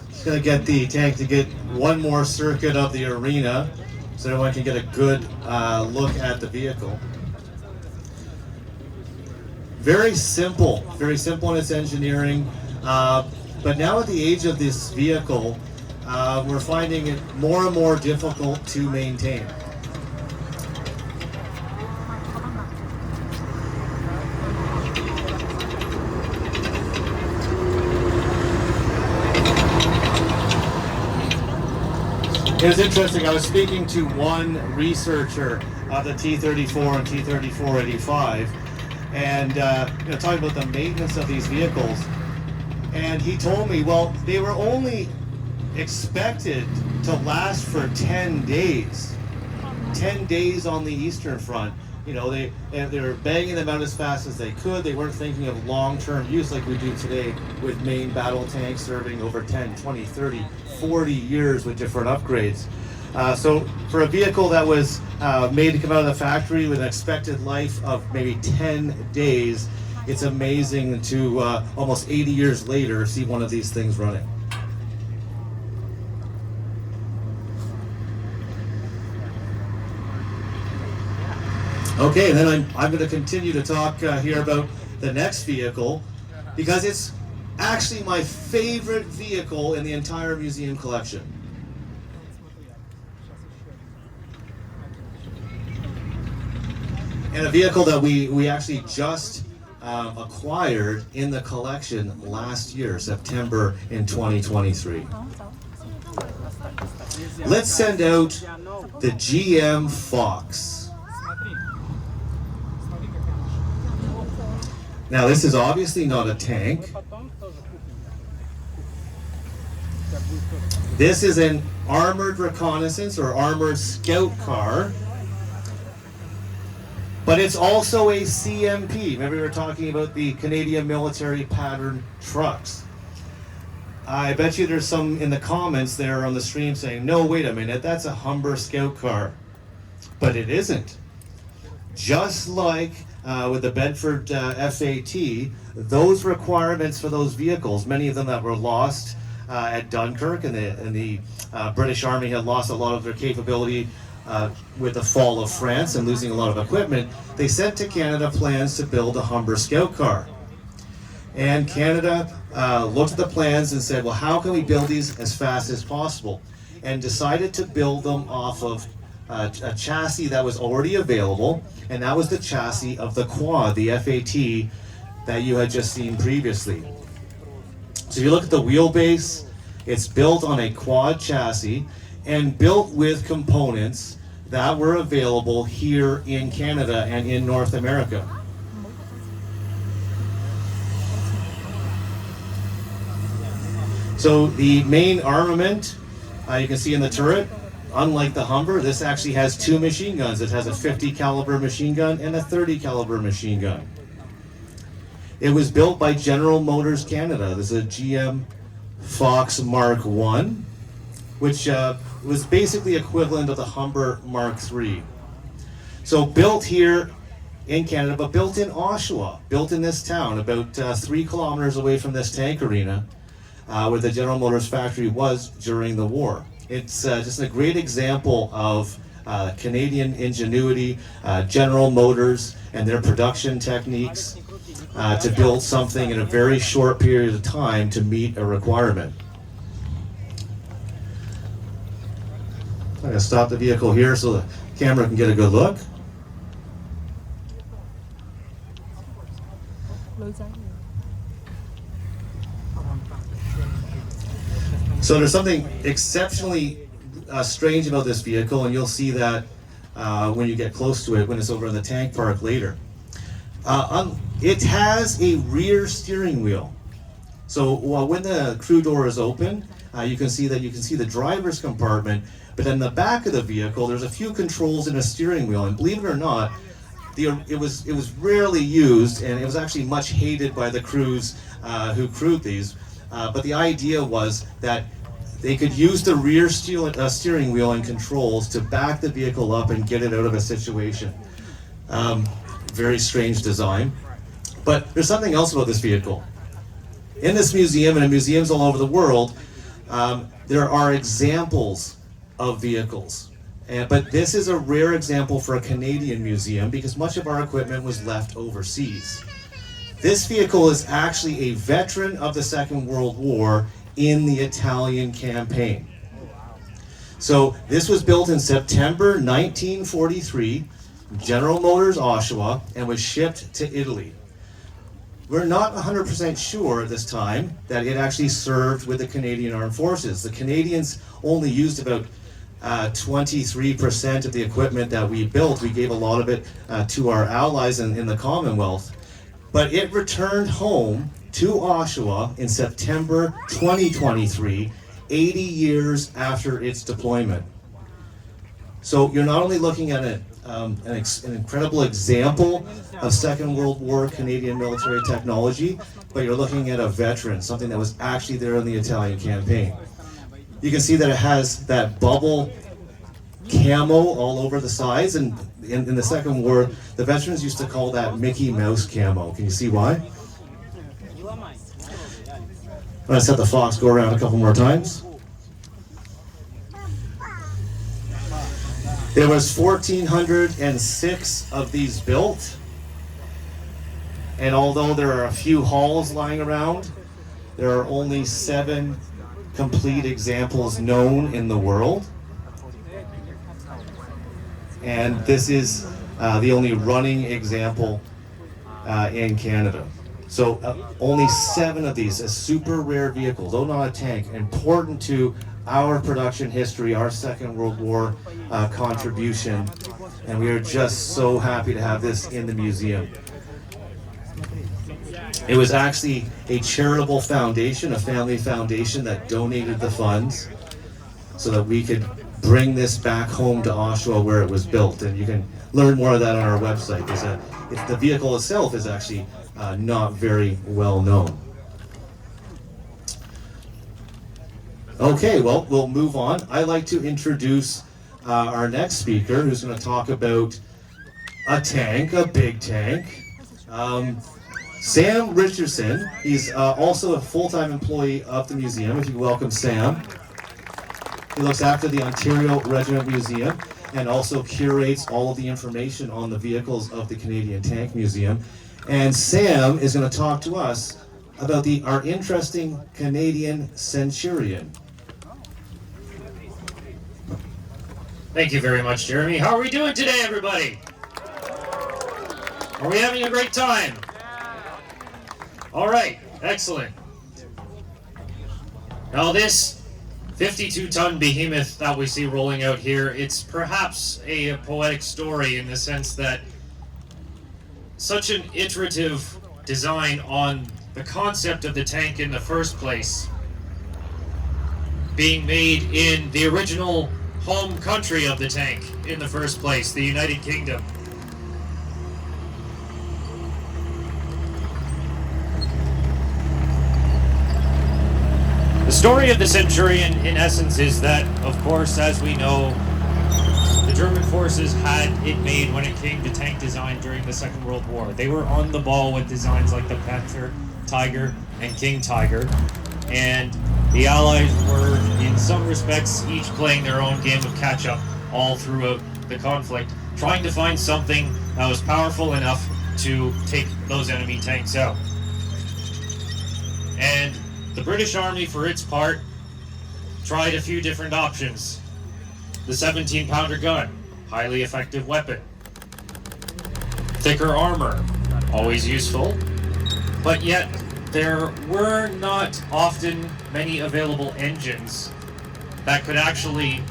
Just gonna get the tank to get one more circuit of the arena so everyone can get a good look at the vehicle. Very simple in its engineering, but now at the age of this vehicle, we're finding it more and more difficult to maintain. It was interesting, I was speaking to one researcher of the T-34 and T-34-85, and talking about the maintenance of these vehicles, and he told me, well, they were only expected to last for 10 days. 10 days on the Eastern Front. They were banging them out as fast as they could. They weren't thinking of long-term use like we do today with main battle tanks serving over 10, 20, 30, 40 years with different upgrades. So for a vehicle that was made to come out of the factory with an expected life of maybe 10 days, it's amazing to almost 80 years later see one of these things running. Okay, and then I'm going to continue to talk here about the next vehicle, because it's actually my favorite vehicle in the entire museum collection. And a vehicle that we actually just acquired in the collection last year, September in 2023. Let's send out the GM Fox. Now this is obviously not a tank. This is an armored reconnaissance or armored scout car. But it's also a CMP. Remember we were talking about the Canadian military pattern trucks. I bet you there's some in the comments there on the stream saying, no, wait a minute, that's a Humber scout car. But it isn't. Just like with the Bedford FAT, those requirements for those vehicles, many of them that were lost at Dunkirk, and the British Army had lost a lot of their capability with the fall of France and losing a lot of equipment, they sent to Canada plans to build a Humber scout car. And Canada looked at the plans and said, well, how can we build these as fast as possible? And decided to build them off of a chassis that was already available, and that was the chassis of the quad, the FAT, that you had just seen previously. So if you look at the wheelbase, it's built on a quad chassis and built with components that were available here in Canada and in North America. So the main armament, you can see in the turret, unlike the Humber, this actually has two machine guns. It has a 50 caliber machine gun and a 30 caliber machine gun. It was built by General Motors Canada. This is a GM Fox Mark I, which was basically equivalent of the Humber Mark III. So built here in Canada, but built in Oshawa, built in this town, about 3 kilometers away from this tank arena, where the General Motors factory was during the war. It's just a great example of Canadian ingenuity, General Motors and their production techniques to build something in a very short period of time to meet a requirement. I'm going to stop the vehicle here so the camera can get a good look. So there's something exceptionally strange about this vehicle, and you'll see that when you get close to it, when it's over in the tank park later. It has a rear steering wheel. So when the crew door is open, you can see the driver's compartment, but in the back of the vehicle, there's a few controls and a steering wheel. And believe it or not, it was rarely used, and it was actually much hated by the crews who crewed these. But the idea was that they could use the rear steering wheel and controls to back the vehicle up and get it out of a situation. Very strange design. But there's something else about this vehicle. In this museum, and in museums all over the world, there are examples of vehicles. But this is a rare example for a Canadian museum because much of our equipment was left overseas. This vehicle is actually a veteran of the Second World War in the Italian campaign. So this was built in September 1943, General Motors Oshawa, and was shipped to Italy. We're not 100% sure at this time that it actually served with the Canadian Armed Forces. The Canadians only used about 23% of the equipment that we built. We gave a lot of it to our allies in the Commonwealth. But it returned home to Oshawa in September 2023, 80 years after its deployment. So you're not only looking at an incredible example of Second World War Canadian military technology, but you're looking at a veteran, something that was actually there in the Italian campaign. You can see that it has that bubble camo all over the sides, and in the Second War, the veterans used to call that Mickey Mouse camo. Can you see why? I'm going to set the Fox go around a couple more times. There was 1,406 of these built, and although there are a few hulls lying around, there are only 7 complete examples known in the world. And this is the only running example in Canada. So only 7 of these, super rare vehicles, though not a tank, important to our production history, our Second World War contribution. And we are just so happy to have this in the museum. It was actually a charitable foundation, a family foundation that donated the funds so that we could bring this back home to Oshawa where it was built. And you can learn more of that on our website, because the vehicle itself is actually not very well known. Okay, well, we'll move on. I'd like to introduce our next speaker, who's going to talk about a tank, a big tank. Sam Richardson. He's also a full-time employee of the museum. If you welcome Sam. He looks after the Ontario Regiment Museum and also curates all of the information on the vehicles of the Canadian Tank Museum. And Sam is going to talk to us about our interesting Canadian Centurion. Thank you very much, Jeremy. How are we doing today, everybody? Are we having a great time? All right, excellent. Now this 52-ton behemoth that we see rolling out here, it's perhaps a poetic story in the sense that such an iterative design on the concept of the tank in the first place, being made in the original home country of the tank in the first place, the United Kingdom. The story of the Centurion, in essence, is that, of course, as we know, the German forces had it made when it came to tank design during the Second World War. They were on the ball with designs like the Panther, Tiger, and King Tiger, and the Allies were, in some respects, each playing their own game of catch-up all throughout the conflict, trying to find something that was powerful enough to take those enemy tanks out. And the British Army, for its part, tried a few different options. The 17-pounder gun, highly effective weapon. Thicker armor, always useful, but yet there were not often many available engines that could actually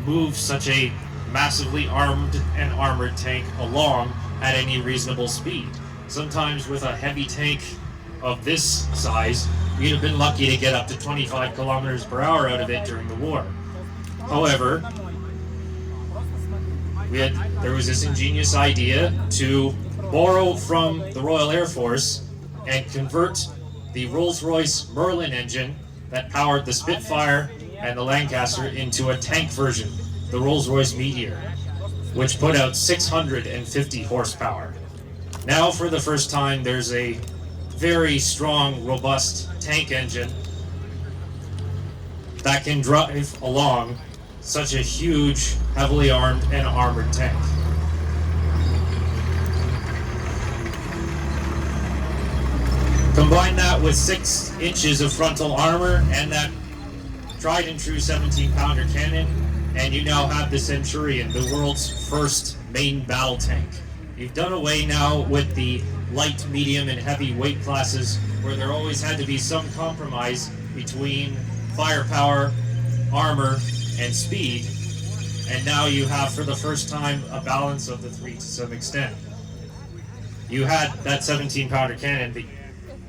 move such a massively armed and armored tank along at any reasonable speed. Sometimes with a heavy tank of this size, you'd have been lucky to get up to 25 kilometers per hour out of it during the war. However, there was this ingenious idea to borrow from the Royal Air Force and convert the Rolls-Royce Merlin engine that powered the Spitfire and the Lancaster into a tank version, the Rolls-Royce Meteor, which put out 650 horsepower. Now, for the first time, there's a very strong, robust tank engine that can drive along such a huge, heavily armed and armored tank. Combine that with 6 inches of frontal armor and that tried and true 17-pounder cannon, and you now have the Centurion, the world's first main battle tank. You've done away now with the light, medium, and heavy weight classes, where there always had to be some compromise between firepower, armor, and speed, and now you have, for the first time, a balance of the three to some extent. You had that 17-pounder cannon,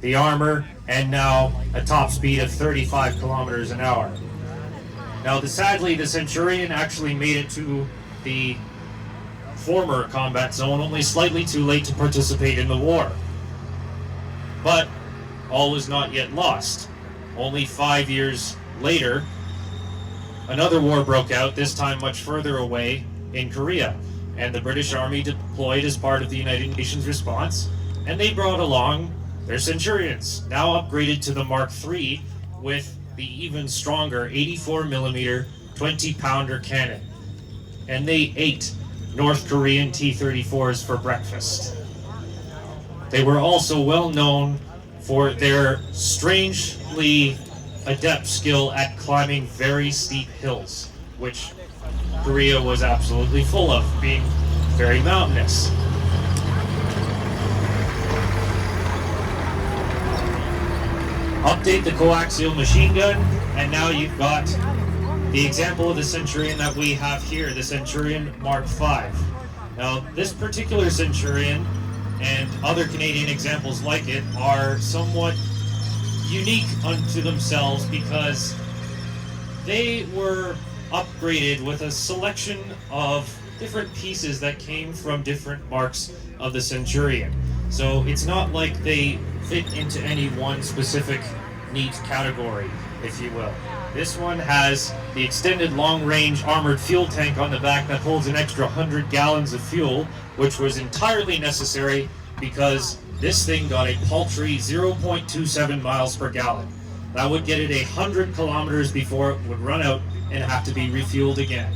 the armor, and now a top speed of 35 kilometers an hour. Now, sadly, the Centurion actually made it to the former combat zone only slightly too late to participate in the war. But all was not yet lost. Only 5 years later, another war broke out, this time much further away in Korea, and the British Army deployed as part of the United Nations response, and they brought along their Centurions, now upgraded to the Mark III with the even stronger 84mm 20-pounder cannon. And they ate North Korean T-34s for breakfast. They were also well known for their strangely adept skill at climbing very steep hills, which Korea was absolutely full of, being very mountainous. Update the coaxial machine gun, and now you've got the example of the Centurion that we have here, the Centurion Mark V. Now, this particular Centurion and other Canadian examples like it are somewhat unique unto themselves because they were upgraded with a selection of different pieces that came from different marks of the Centurion. So it's not like they fit into any one specific neat category, if you will. This one has the extended long-range armored fuel tank on the back that holds an extra 100 gallons of fuel, which was entirely necessary because this thing got a paltry 0.27 miles per gallon. That would get it 100 kilometers before it would run out and have to be refueled again.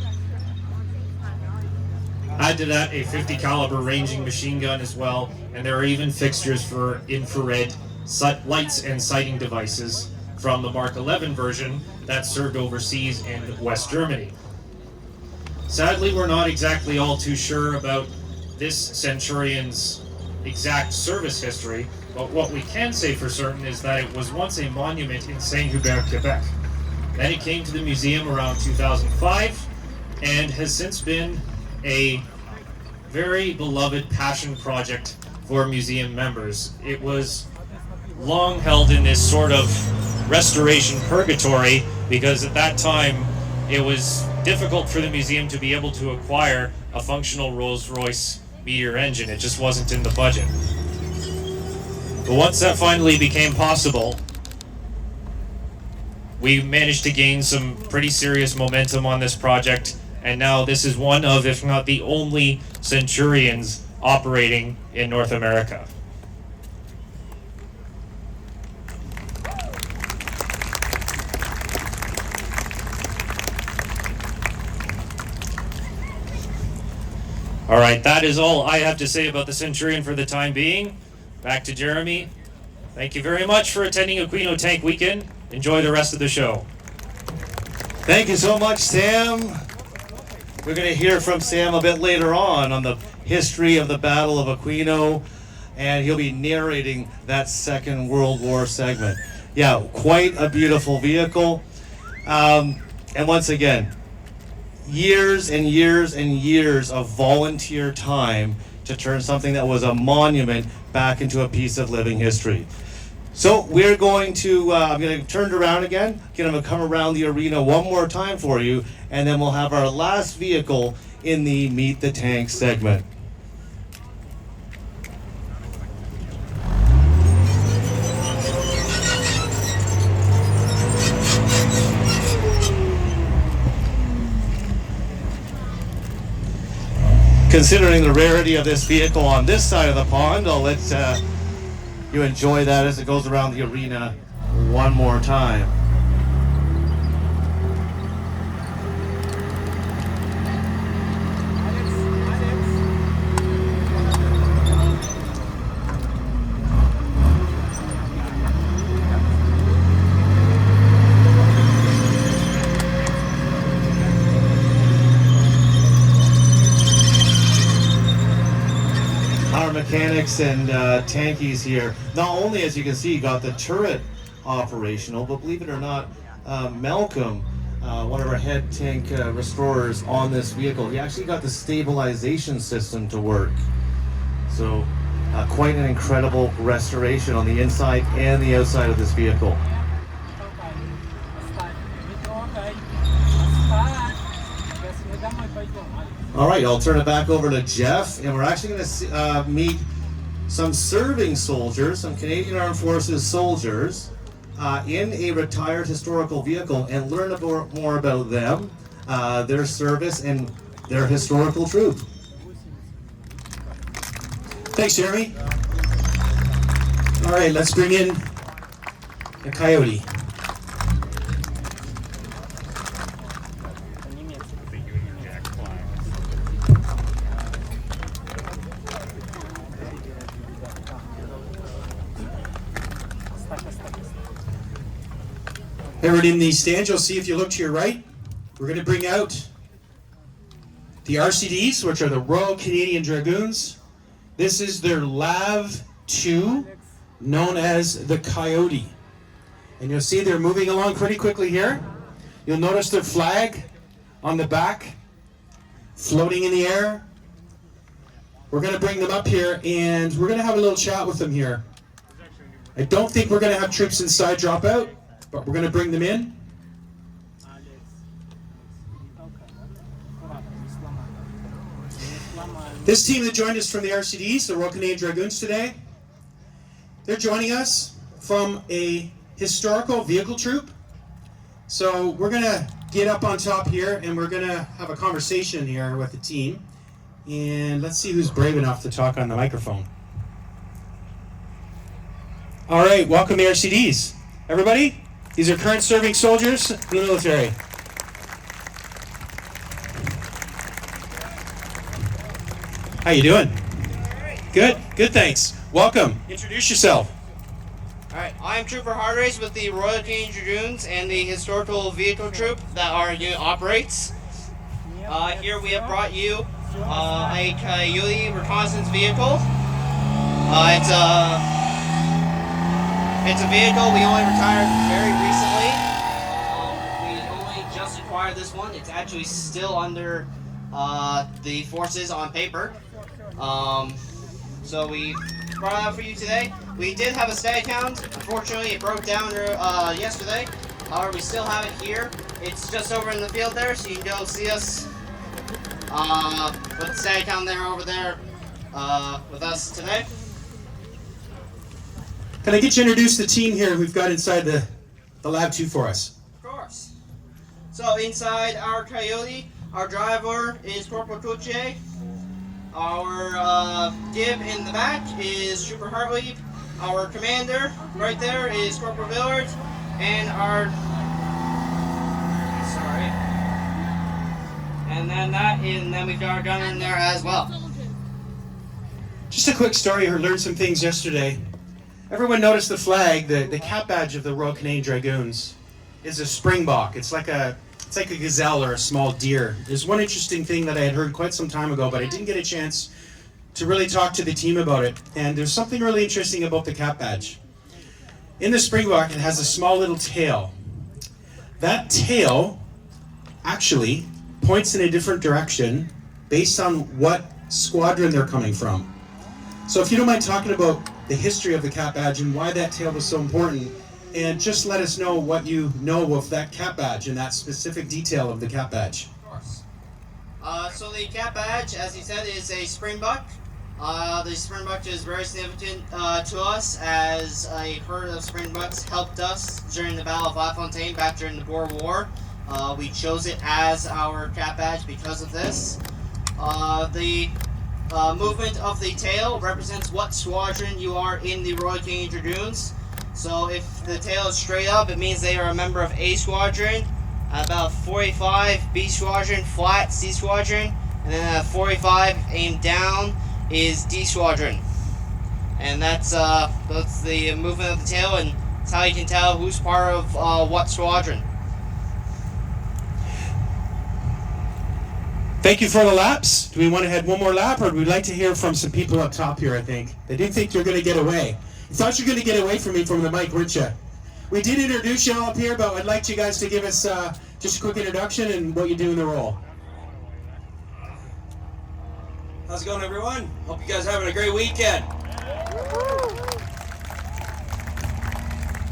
Add to that a 50 caliber ranging machine gun as well, and there are even fixtures for infrared lights and sighting devices from the Mark 11 version that served overseas in West Germany. Sadly, we're not exactly all too sure about this Centurion's exact service history, but what we can say for certain is that it was once a monument in Saint-Hubert, Quebec. Then it came to the museum around 2005 and has since been a very beloved passion project for museum members. It was long held in this sort of restoration purgatory because at that time it was difficult for the museum to be able to acquire a functional Rolls-Royce Meteor engine. It just wasn't in the budget. But once that finally became possible, we managed to gain some pretty serious momentum on this project, and now this is one of, if not the only, Centurions operating in North America. All right, that is all I have to say about the Centurion for the time being. Back to Jeremy. Thank you very much for attending Aquino Tank Weekend. Enjoy the rest of the show. Thank you so much, Sam. We're going to hear from Sam a bit later on the history of the Battle of Aquino, and he'll be narrating that Second World War segment. Yeah, quite a beautiful vehicle. And once again, years and years and years of volunteer time to turn something that was a monument back into a piece of living history. So we're going to, I'm going to turn it around again, get him to come around the arena one more time for you, and then we'll have our last vehicle in the Meet the Tank segment. Considering the rarity of this vehicle on this side of the pond, I'll let you enjoy that as it goes around the arena one more time. Mechanics and tankies here. Not only, as you can see, got the turret operational, but believe it or not, Malcolm, one of our head tank restorers on this vehicle, he actually got the stabilization system to work. So quite an incredible restoration on the inside and the outside of this vehicle. All right, I'll turn it back over to Jeff, and we're actually going to meet some serving soldiers, some Canadian Armed Forces soldiers in a retired historical vehicle, and learn more about them, their service, and their historical truth. Thanks, Jeremy. All right, let's bring in the Coyote. Everyone in the stands, you'll see if you look to your right, we're going to bring out the RCDs, which are the Royal Canadian Dragoons. This is their LAV 2, known as the Coyote. And you'll see they're moving along pretty quickly here. You'll notice their flag on the back, floating in the air. We're going to bring them up here, and we're going to have a little chat with them here. I don't think we're going to have troops inside drop out, but we're going to bring them in. This team that joined us from the RCDs, the Royal Canadian Dragoons today, they're joining us from a historical vehicle troop. So we're going to get up on top here, and we're going to have a conversation here with the team. And let's see who's brave enough to talk on the microphone. All right, welcome the RCDs. Everybody, these are current serving soldiers in the military. How you doing? Good, thanks. Welcome. Introduce yourself. Alright, I'm Trooper Hardrace with the Royal Canadian Dragoons and the Historical Vehicle Troop that our unit operates. Here we have brought you a Coyote reconnaissance vehicle. It's a vehicle we only retired very recently. We only just acquired this one. It's actually still under the forces on paper. So we brought it out for you today. We did have a stag hound. Unfortunately, it broke down yesterday. However, we still have it here. It's just over in the field there, so you can go see us with the stag hound there over there with us today. Can I get you to introduce the team here we've got inside the lab 2 for us? Of course. So inside our Coyote, our driver is Corporal Kuche. Our Gib in the back is Trooper Hartley. Our commander right there is Corporal Villard. And then we've got our gunner in there as well. Just a quick story. I learned some things yesterday. Everyone noticed the flag, the cap badge of the Royal Canadian Dragoons is a springbok. It's like a gazelle or a small deer. There's one interesting thing that I had heard quite some time ago, but I didn't get a chance to really talk to the team about it. And there's something really interesting about the cap badge. In the springbok, it has a small little tail. That tail actually points in a different direction based on what squadron they're coming from. So if you don't mind talking about the history of the cap badge and why that tail was so important, and just let us know what you know of that cap badge and that specific detail of the cap badge. Of course. So the cap badge, as he said, is a springbuck. The springbuck is very significant to us, as a herd of springbucks helped us during the Battle of La Fontaine back during the Boer War. We chose it as our cap badge because of this. The movement of the tail represents what squadron you are in the Royal Canadian Dragoons. So if the tail is straight up, it means they are a member of A Squadron. About 45, B Squadron, flat, C Squadron. And then at 45, aimed down, is D Squadron. And that's the movement of the tail, and that's how you can tell who's part of what squadron. Thank you for the laps. Do we want to head one more lap, or would we like to hear from some people up top here, I think? They didn't think you were going to get away. You thought you were going to get away from me from the mic, weren't you? We did introduce you all up here, but I'd like you guys to give us just a quick introduction and what you do in the role. How's it going, everyone? Hope you guys are having a great weekend.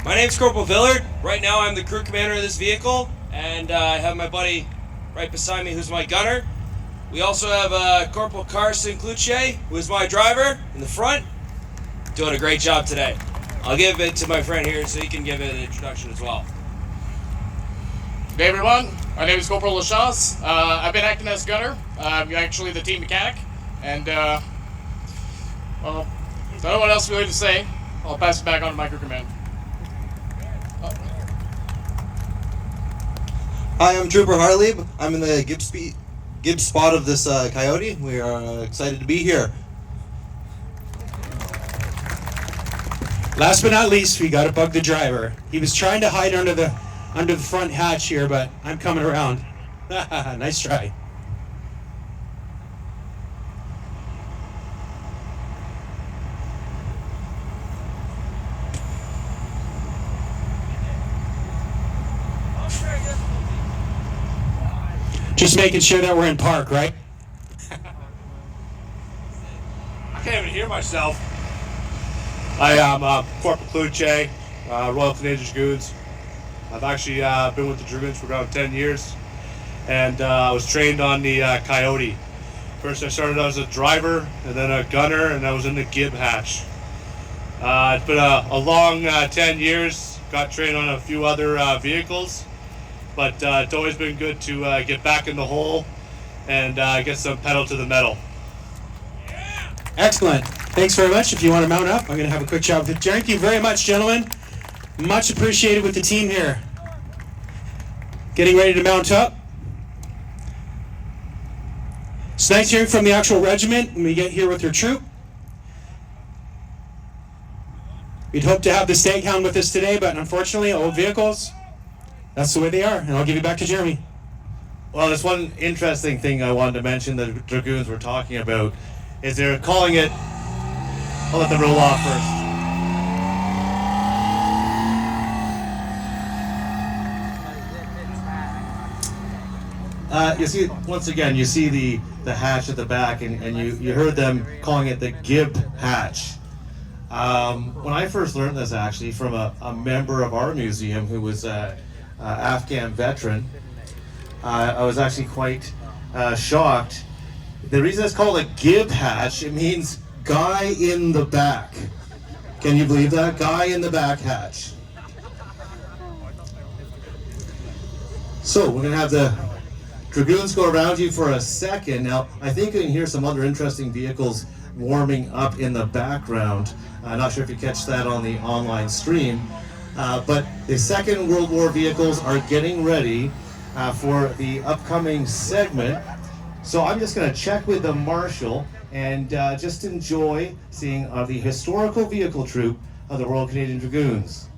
My name's Corporal Villard. Right now I'm the crew commander of this vehicle, and I have my buddy right beside me who's my gunner. We also have Corporal Carson Kluche, who is my driver in the front. Doing a great job today. I'll give it to my friend here so he can give it an introduction as well. Good day, everyone. My name is Corporal Lachance. I've been acting as gunner. I'm actually the team mechanic. And, well, I don't know what else really to say. I'll pass it back on to my crew command. Hi, I'm Trooper Hartlieb. I'm in the Gibbs spot of this Coyote. We are excited to be here. Last but not least, we got to bug the driver. He was trying to hide under the front hatch here, but I'm coming around. Nice try. Just making sure that we're in park, right? hear myself. I am Corporal Cluche, Royal Canadian Dragoons. I've actually been with the Dragoons for around 10 years, and I was trained on the Coyote. First I started out as a driver, and then a gunner, and I was in the Gib hatch. It's been a long 10 years, got trained on a few other vehicles, but it's always been good to get back in the hole and get some pedal to the metal. Excellent. Thanks very much. If you want to mount up, I'm going to have a quick chat with you. Thank you very much, gentlemen. Much appreciated with the team here. Getting ready to mount up. It's nice hearing from the actual regiment when we get here with your troop. We'd hope to have the Staghound with us today, but unfortunately, old vehicles, that's the way they are. And I'll give you back to Jeremy. Well, there's one interesting thing I wanted to mention the Dragoons were talking about, is they're calling it, I'll let them roll off first. You see, once again, you see the hatch at the back, and you heard them calling it the Gib hatch. When I first learned this, actually, from a member of our museum who was an Afghan veteran, I was actually quite shocked. The reason it's called a Gib hatch, it means guy in the back. Can you believe that? Guy in the back hatch. So we're going to have the Dragoons go around you for a second. Now, I think you can hear some other interesting vehicles warming up in the background. I'm not sure if you catch that on the online stream, but the Second World War vehicles are getting ready for the upcoming segment. So I'm just going to check with the Marshal and just enjoy seeing the historical vehicle troop of the Royal Canadian Dragoons.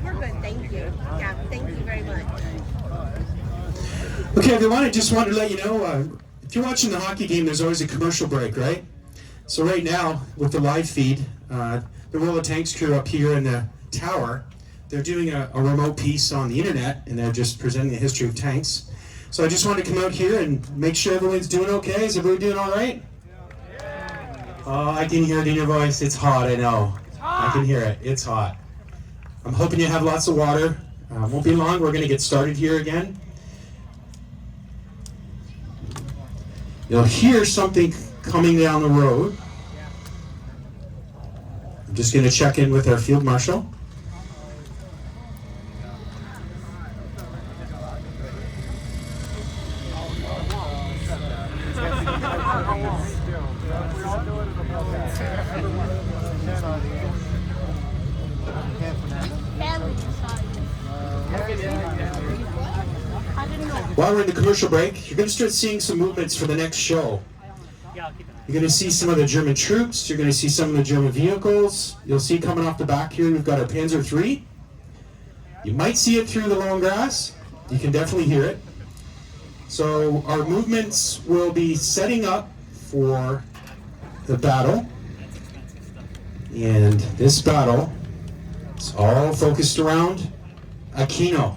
We're good, thank you. Yeah, thank you very much. Okay, everyone, I just wanted to let you know, if you're watching the hockey game, there's always a commercial break, right? So right now, with the live feed, the Royal of Tanks crew up here in the tower, they're doing a remote piece on the internet, and they're just presenting the history of tanks. So I just wanted to come out here and make sure everyone's doing okay. Is everybody doing all right? Oh, I can hear it in your voice. It's hot, I know. I can hear it. It's hot. I'm hoping you have lots of water. Won't be long. We're going to get started here again. You'll hear something coming down the road. I'm just going to check in with our field marshal. While we're in the commercial break, you're going to start seeing some movements for the next show. You're going to see some of the German troops. You're going to see some of the German vehicles. You'll see coming off the back here, we've got our Panzer III. You might see it through the long grass. You can definitely hear it. So our movements will be setting up for the battle. And this battle is all focused around Aquino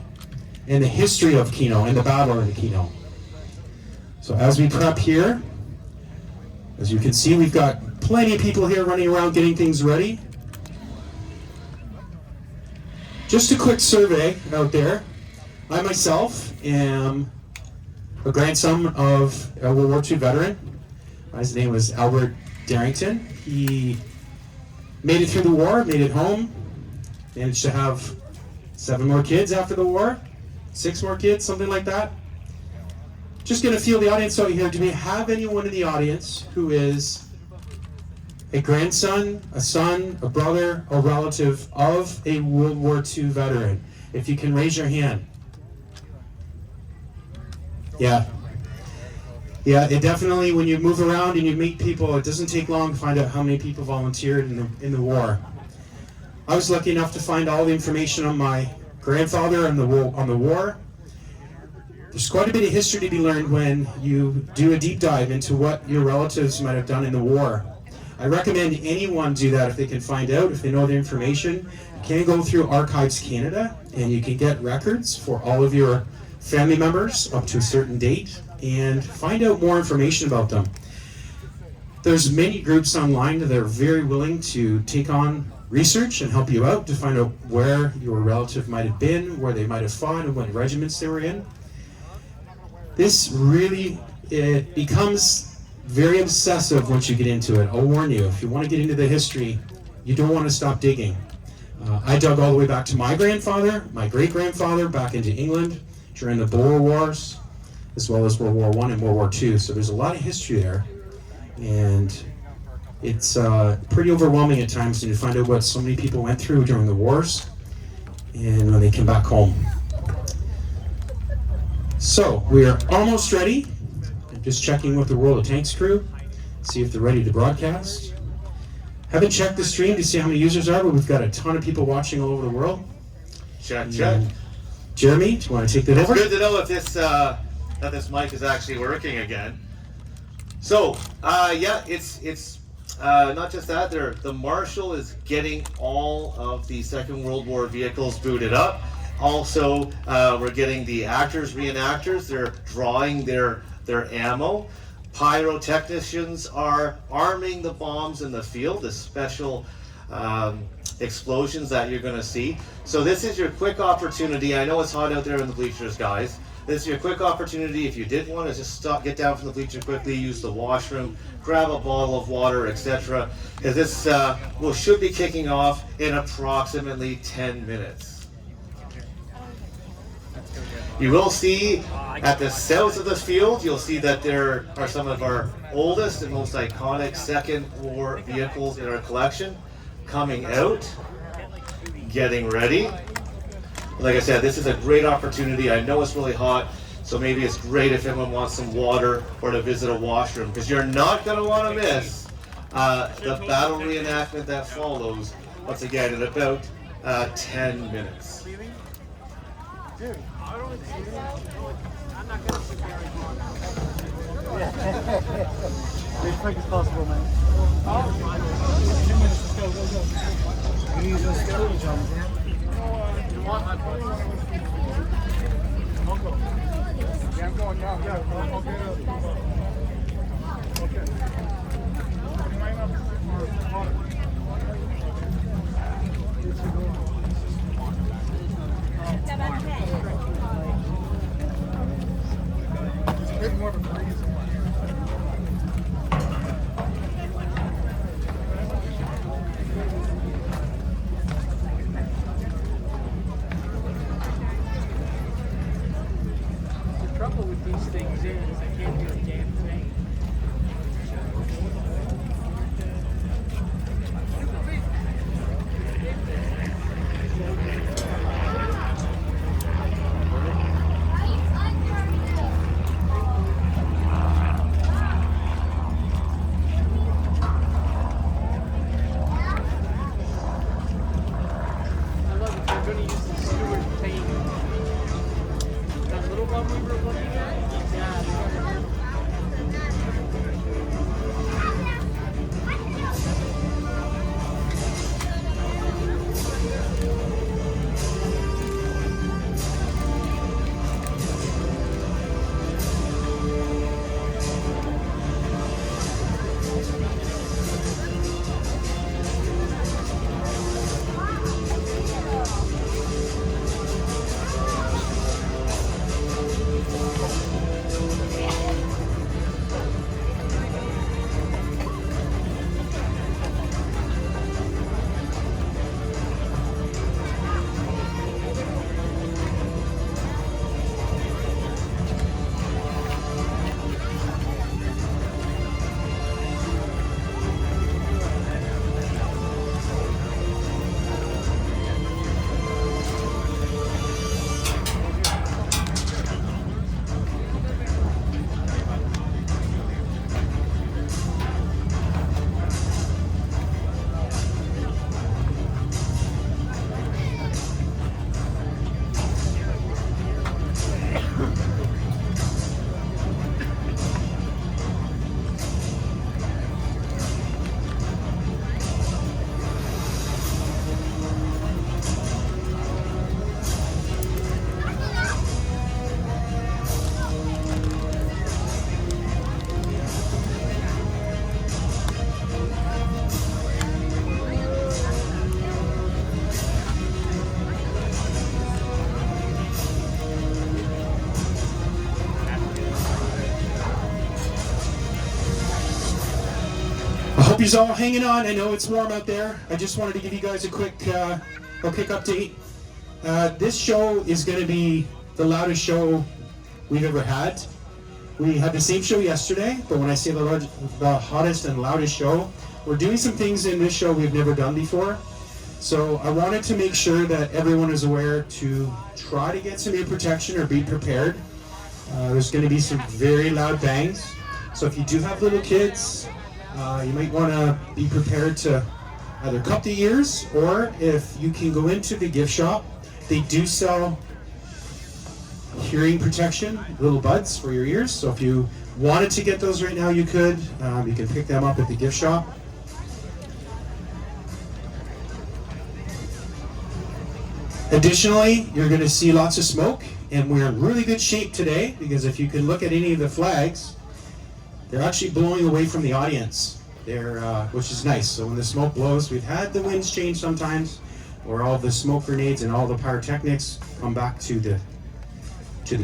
and the history of Aquino and the battle of Aquino. So as we prep here, as you can see, we've got plenty of people here running around getting things ready. Just a quick survey out there. I myself am a grandson of a World War II veteran. His name was Albert Darrington. He made it through the war, made it home, managed to have 7 more kids after the war, 6 more kids, something like that. Just going to feel the audience out here. Do we have anyone in the audience who is a grandson, a son, a brother, a relative of a World War II veteran? If you can raise your hand. Yeah. Yeah, it definitely, when you move around and you meet people, it doesn't take long to find out how many people volunteered in the war. I was lucky enough to find all the information on my grandfather on the war. There's quite a bit of history to be learned when you do a deep dive into what your relatives might have done in the war. I recommend anyone do that if they can find out, if they know the information. You can go through Archives Canada and you can get records for all of your family members up to a certain date and find out more information about them. There's many groups online that are very willing to take on research and help you out to find out where your relative might have been, where they might have fought, and what regiments they were in. This really, it becomes very obsessive once you get into it. I'll warn you, if you want to get into the history, you don't want to stop digging. I dug all the way back to my grandfather, my great-grandfather, back into England during the Boer Wars, as well as World War I and World War II. So there's a lot of history there. And it's pretty overwhelming at times when you find out what so many people went through during the wars and when they came back home. So we are almost ready. I'm just checking with the World of Tanks crew, see if they're ready to broadcast. Haven't checked the stream to see how many users are, but we've got a ton of people watching all over the world. Check. Jeremy, do you want to take that over? It's good to know if this that this mic is actually working again. So, yeah, it's not just that. The Marshal is getting all of the Second World War vehicles booted up. Also, we're getting the actors, reenactors. They're drawing their ammo. Pyrotechnicians are arming the bombs in the field, the special explosions that you're going to see. So this is your quick opportunity. I know it's hot out there in the bleachers, guys. This is your quick opportunity. If you did want to just get down from the bleacher quickly, use the washroom, grab a bottle of water, etc. Because this should be kicking off in approximately 10 minutes. You will see at the south of the field, you'll see that there are some of our oldest and most iconic Second War vehicles in our collection coming out, getting ready. Like I said, this is a great opportunity. I know it's really hot, so maybe it's great if anyone wants some water or to visit a washroom, because you're not going to want to miss the battle reenactment that follows, once again, in about 10 minutes. As quick as possible, man. You use those skeleton jumps, yeah? Yeah, I'm going now. Yeah, okay. It's a bit more of a breeze. The trouble with these things is I can't do it. you're all hanging on. I know it's warm out there. I just wanted to give you guys a quick update. This show is going to be the loudest show we've ever had. We had the same show yesterday, but when I say the hottest and loudest show, we're doing some things in this show we've never done before. So I wanted to make sure that everyone is aware to try to get some ear protection or be prepared. There's going to be some very loud bangs. So if you do have little kids, you might want to be prepared to either cup the ears, or if you can go into the gift shop, they do sell hearing protection, little buds for your ears. So if you wanted to get those right now, you could. You can pick them up at the gift shop. Additionally, you're going to see lots of smoke, and we're in really good shape today because if you can look at any of the flags, they're actually blowing away from the audience. Which is nice. So when the smoke blows, we've had the winds change sometimes, where all the smoke grenades and all the pyrotechnics come back to the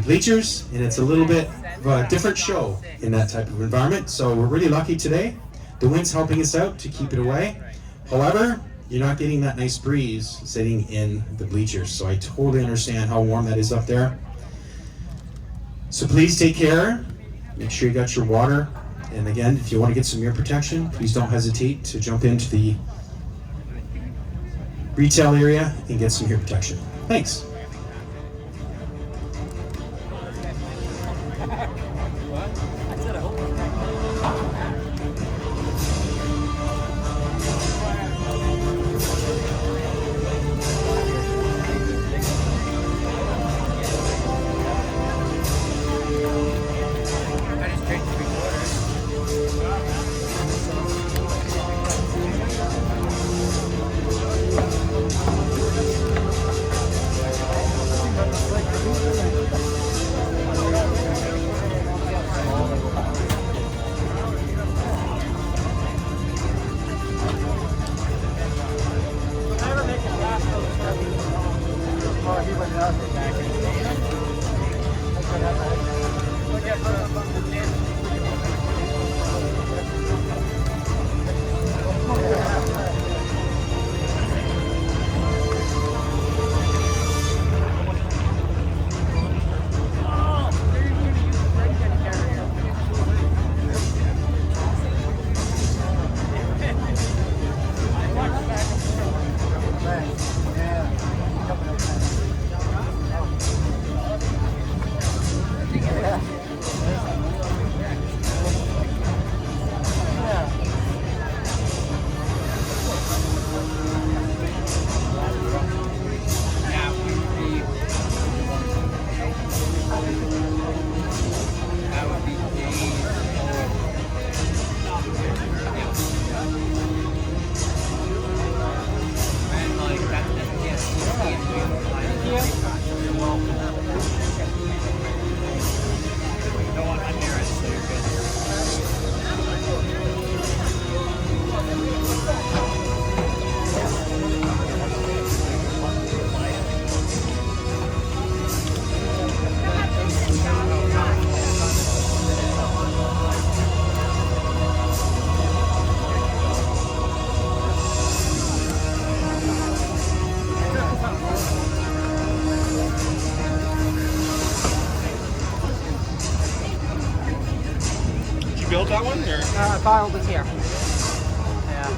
bleachers, and it's a little bit of a different show in that type of environment. So we're really lucky today. The wind's helping us out to keep it away. However, you're not getting that nice breeze sitting in the bleachers. So I totally understand how warm that is up there. So please take care. Make sure you got your water. And again, if you want to get some ear protection, please don't hesitate to jump into the retail area and get some ear protection. Thanks. Build that one, or? File was here. Yeah.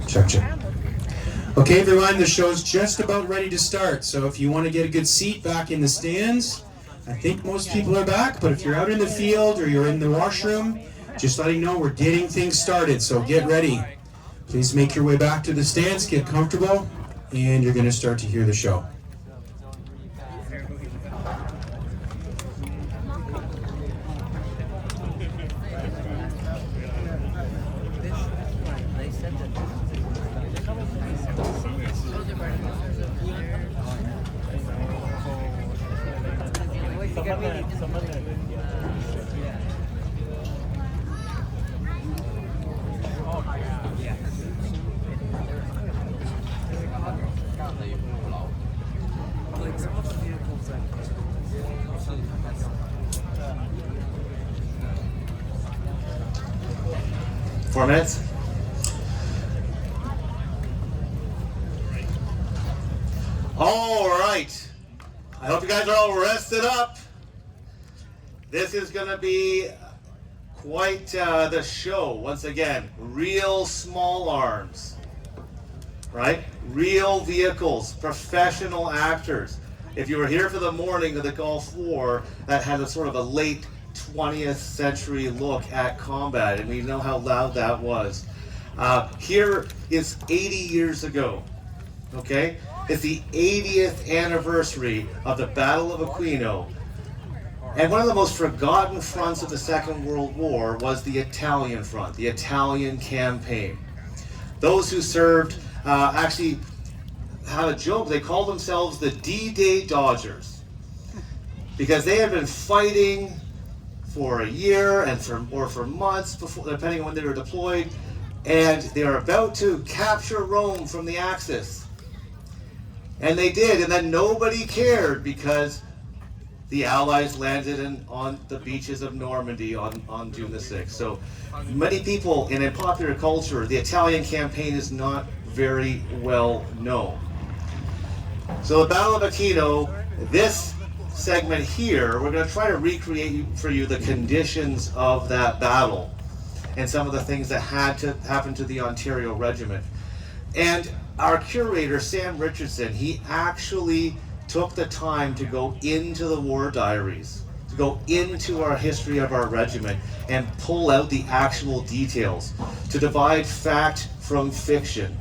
Check, check. Okay, everyone, the show's just about ready to start. So if you want to get a good seat back in the stands, I think most people are back. But if you're out in the field or you're in the washroom, just letting you know we're getting things started. So get ready. Please make your way back to the stands, get comfortable, and you're going to start to hear the show. Four minutes. All right. I hope you guys are all rested up. This is going to be quite the show. Once again, real small arms, right? Real vehicles, professional actors. If you were here for the morning of the Gulf War, that had a sort of a late 20th century look at combat, and we know how loud that was. Here is 80 years ago, okay? It's the 80th anniversary of the Battle of Aquino. And one of the most forgotten fronts of the Second World War was the Italian front, the Italian campaign. Those who served actually had a joke. They called themselves the D-Day Dodgers because they had been fighting for a year and for months before, depending on when they were deployed, and they were about to capture Rome from the Axis. And they did, and then nobody cared because the Allies landed on the beaches of Normandy on June the 6th. So many people, and in popular culture, the Italian campaign is not very well known. So the Battle of Aquino, this segment here, we're going to try to recreate for you the conditions of that battle and some of the things that had to happen to the Ontario Regiment. And our curator, Sam Richardson, he actually took the time to go into the war diaries, to go into our history of our regiment and pull out the actual details, to divide fact from fiction.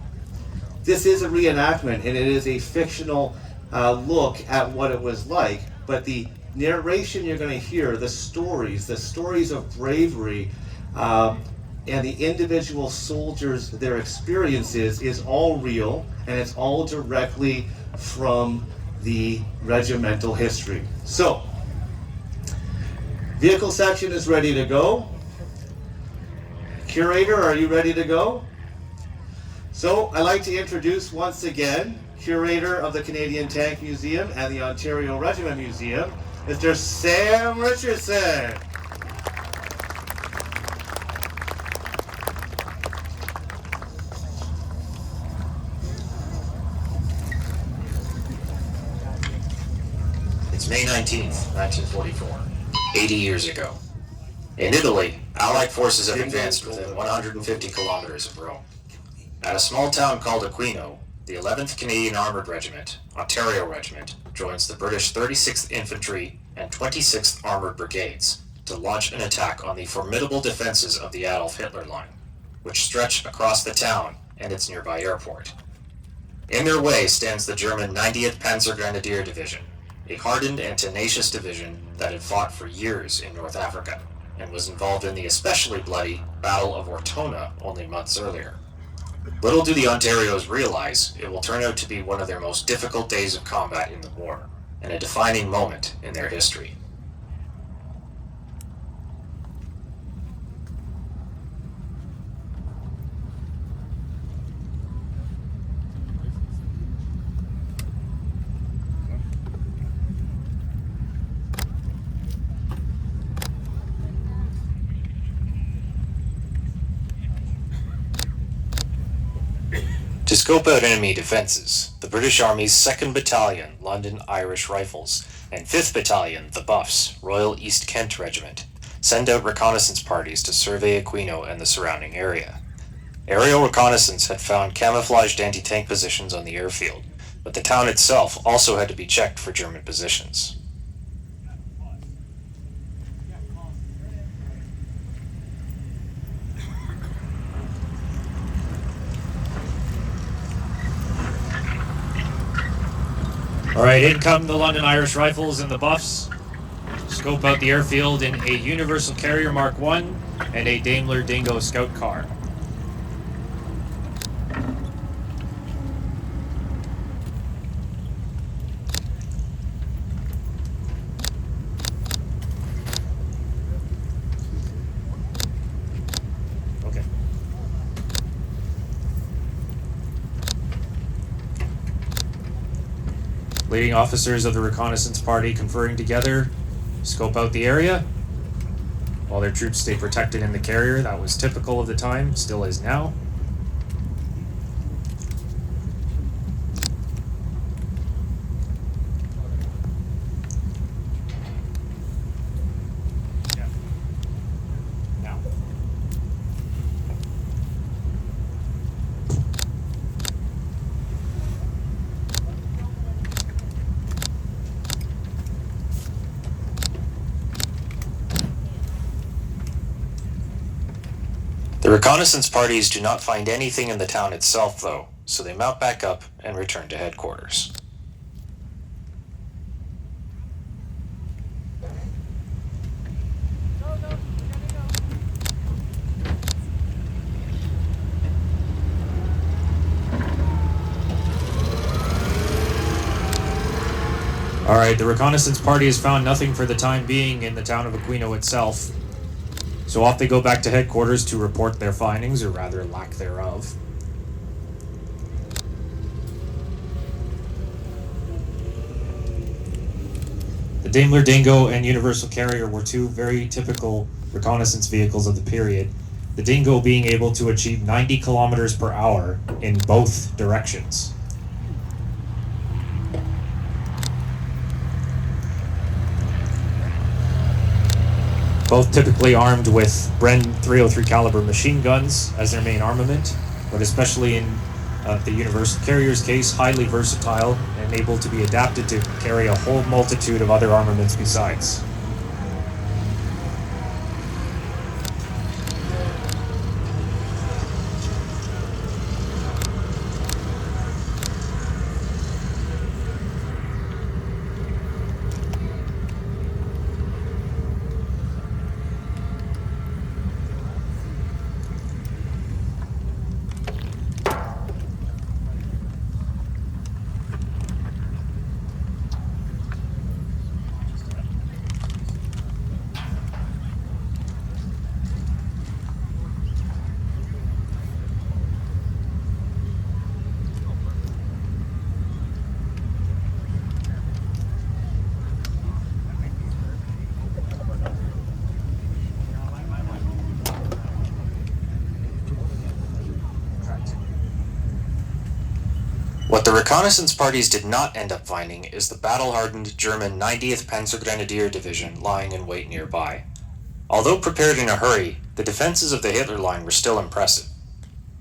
This is a reenactment, and it is a fictional look at what it was like, but the narration you're going to hear, the stories of bravery, and the individual soldiers, their experiences, is all real, and it's all directly from the regimental history. So, vehicle section is ready to go. Curator, are you ready to go? So, I'd like to introduce once again, curator of the Canadian Tank Museum and the Ontario Regiment Museum, Mr. Sam Richardson. It's May 19th, 1944, 80 years ago. In Italy, Allied forces have advanced within 150 kilometers of Rome. At a small town called Aquino, the 11th Canadian Armoured Regiment, Ontario Regiment, joins the British 36th Infantry and 26th Armoured Brigades to launch an attack on the formidable defenses of the Adolf Hitler Line, which stretch across the town and its nearby airport. In their way stands the German 90th Panzer Grenadier Division, a hardened and tenacious division that had fought for years in North Africa and was involved in the especially bloody Battle of Ortona only months earlier. Little do the Ontarios realize it will turn out to be one of their most difficult days of combat in the war, and a defining moment in their history. To scope out enemy defences, the British Army's 2nd Battalion, London Irish Rifles, and 5th Battalion, the Buffs, Royal East Kent Regiment, send out reconnaissance parties to survey Aquino and the surrounding area. Aerial reconnaissance had found camouflaged anti-tank positions on the airfield, but the town itself also had to be checked for German positions. Alright, in come the London Irish Rifles and the Buffs. Scope out the airfield in a Universal Carrier Mark I and a Daimler Dingo Scout car. Okay. Leading officers of the reconnaissance party conferring together, scope out the area, while their troops stay protected in the carrier. That was typical of the time, still is now. The reconnaissance parties do not find anything in the town itself, though, so they mount back up and return to headquarters. Alright, the reconnaissance party has found nothing for the time being in the town of Aquino itself. So off they go back to headquarters to report their findings, or rather lack thereof. The Daimler Dingo and Universal Carrier were two very typical reconnaissance vehicles of the period, the Dingo being able to achieve 90 kilometers per hour in both directions. Both typically armed with Bren 303 caliber machine guns as their main armament, but especially in the Universal Carrier's case, highly versatile and able to be adapted to carry a whole multitude of other armaments besides. What the reconnaissance parties did not end up finding is the battle-hardened German 90th Panzergrenadier Division lying in wait nearby. Although prepared in a hurry, the defenses of the Hitler Line were still impressive.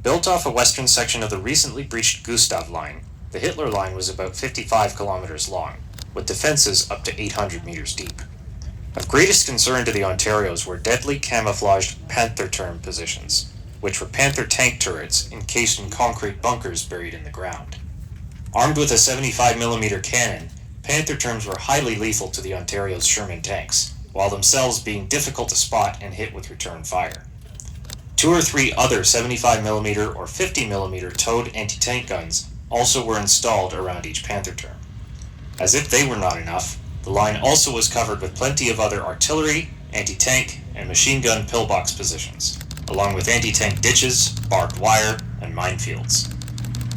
Built off a western section of the recently breached Gustav Line, the Hitler Line was about 55 kilometers long, with defenses up to 800 meters deep. Of greatest concern to the Ontarios were deadly camouflaged Panther term positions, which were Panther tank turrets encased in concrete bunkers buried in the ground. Armed with a 75mm cannon, Panther terms were highly lethal to the Ontario's Sherman tanks, while themselves being difficult to spot and hit with return fire. 2 or 3 other 75mm or 50mm towed anti-tank guns also were installed around each Panther term. As if they were not enough, the line also was covered with plenty of other artillery, anti-tank, and machine gun pillbox positions, along with anti-tank ditches, barbed wire, and minefields.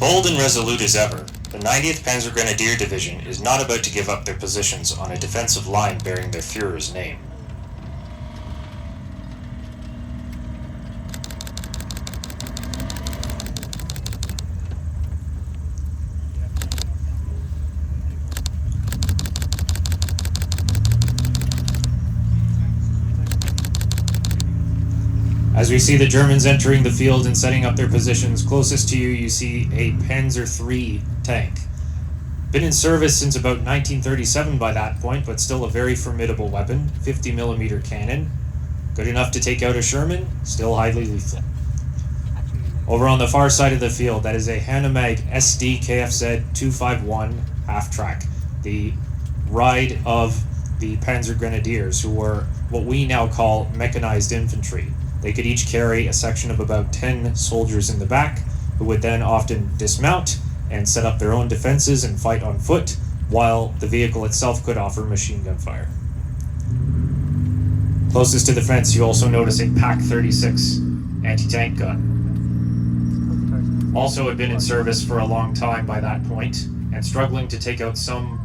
Bold and resolute as ever, the 90th Panzergrenadier Division is not about to give up their positions on a defensive line bearing their Führer's name. As we see the Germans entering the field and setting up their positions, closest to you, you see a Panzer III tank. Been in service since about 1937 by that point, but still a very formidable weapon, 50mm cannon. Good enough to take out a Sherman, still highly lethal. Over on the far side of the field, that is a Hanomag SD KFZ 251 half-track, the ride of the Panzer Grenadiers, who were what we now call mechanized infantry. They could each carry a section of about 10 soldiers in the back, who would then often dismount and set up their own defenses and fight on foot, while the vehicle itself could offer machine gun fire. Closest to the fence, you also notice a PaK-36 anti-tank gun. Also had been in service for a long time by that point, and struggling to take out some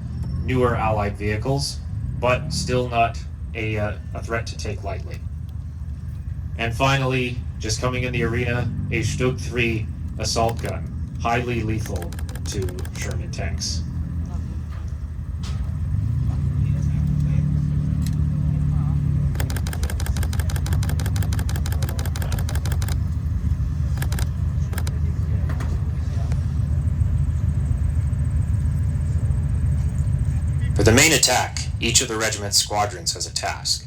newer Allied vehicles, but still not a threat to take lightly. And finally, just coming in the arena, a Stug 3 assault gun, highly lethal to Sherman tanks. For the main attack, each of the regiment's squadrons has a task.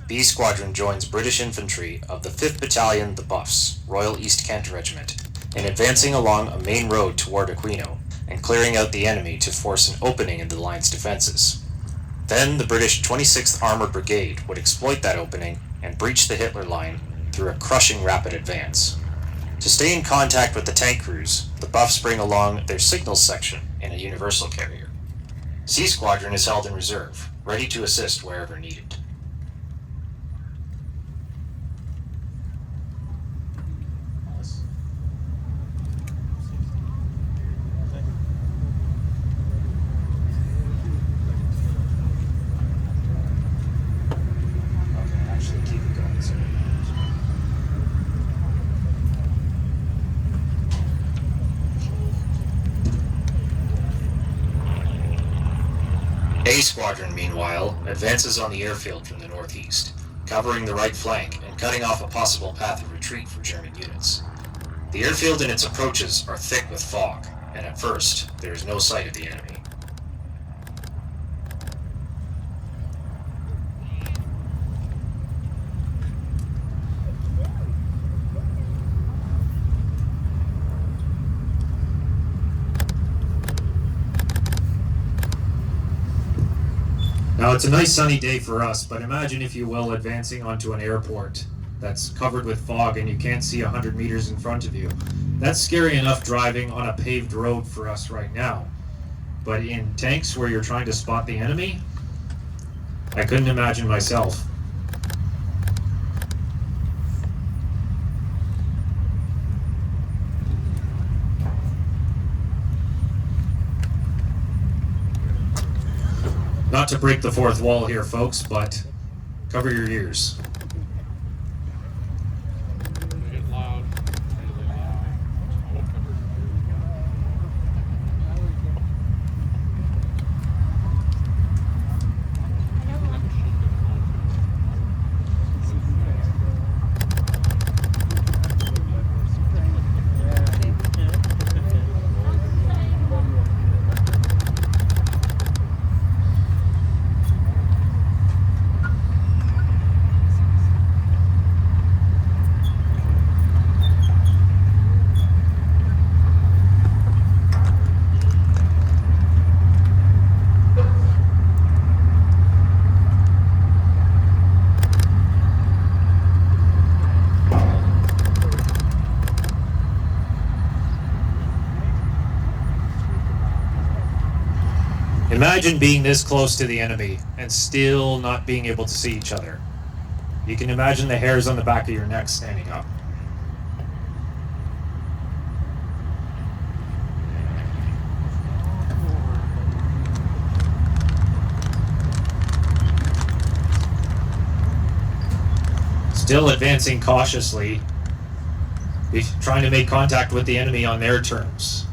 B Squadron joins British infantry of the 5th Battalion, the Buffs, Royal East Kent Regiment, in advancing along a main road toward Aquino and clearing out the enemy to force an opening in the line's defenses. Then the British 26th Armoured Brigade would exploit that opening and breach the Hitler line through a crushing rapid advance. To stay in contact with the tank crews, the Buffs bring along their signals section in a universal carrier. C Squadron is held in reserve, ready to assist wherever needed. A Squadron, meanwhile, advances on the airfield from the northeast, covering the right flank and cutting off a possible path of retreat for German units. The airfield and its approaches are thick with fog, and at first, there is no sight of the enemy. Now, it's a nice sunny day for us, but imagine, if you will, advancing onto an airport that's covered with fog and you can't see 100 meters in front of you. That's scary enough driving on a paved road for us right now. But in tanks where you're trying to spot the enemy, I couldn't imagine myself. Not to break the fourth wall here, folks, but cover your ears. Imagine being this close to the enemy and still not being able to see each other. You can imagine the hairs on the back of your neck standing up. Still advancing cautiously, trying to make contact with the enemy on their terms.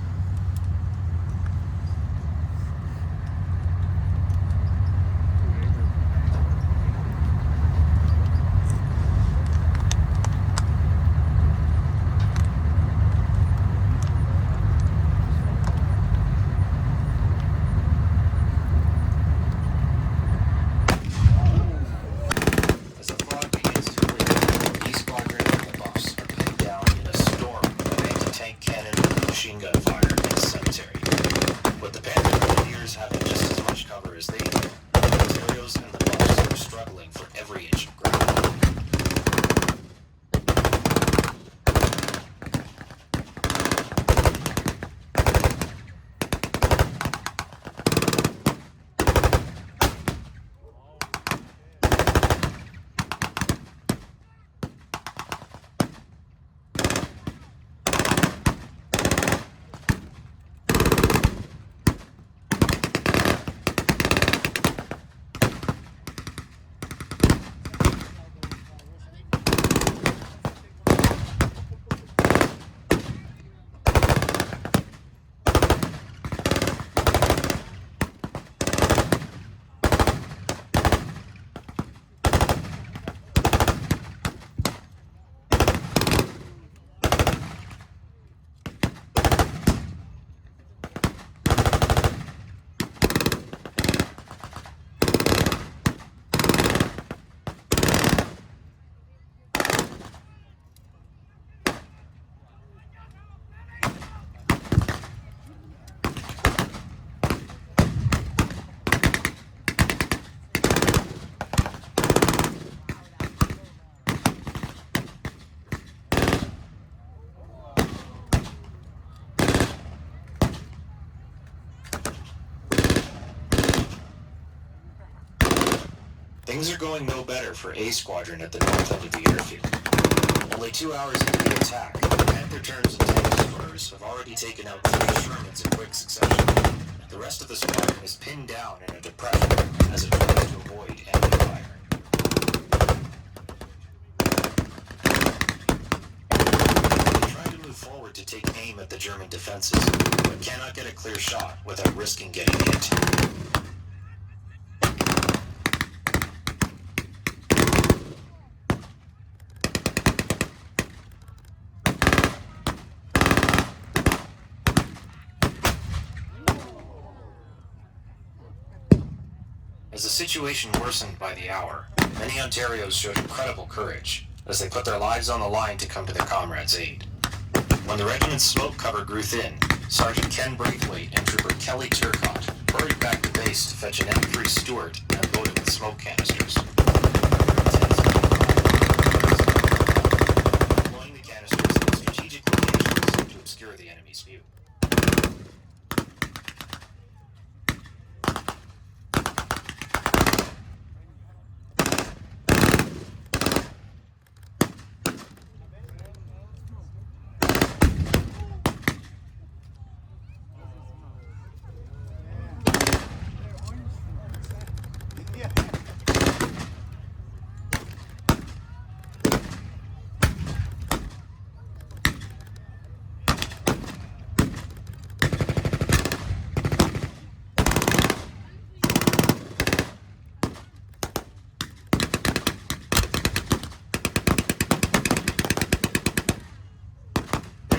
Things are going no better for A Squadron at the north end of the airfield. Only 2 hours into the attack, Panther turns and tank destroyers have already taken out 3 Shermans in quick succession. The rest of the squadron is pinned down in a depression as it tries to avoid enemy fire. They try to move forward to take aim at the German defenses, but cannot get a clear shot without risking getting hit. As the situation worsened by the hour, many Ontarios showed incredible courage as they put their lives on the line to come to their comrades' aid. When the regiment's smoke cover grew thin, Sergeant Ken Braithwaite and Trooper Kelly Turcott hurried back to base to fetch an M3 Stuart and load it with smoke canisters. Deploying the canisters in strategic locations to obscure the enemy's view.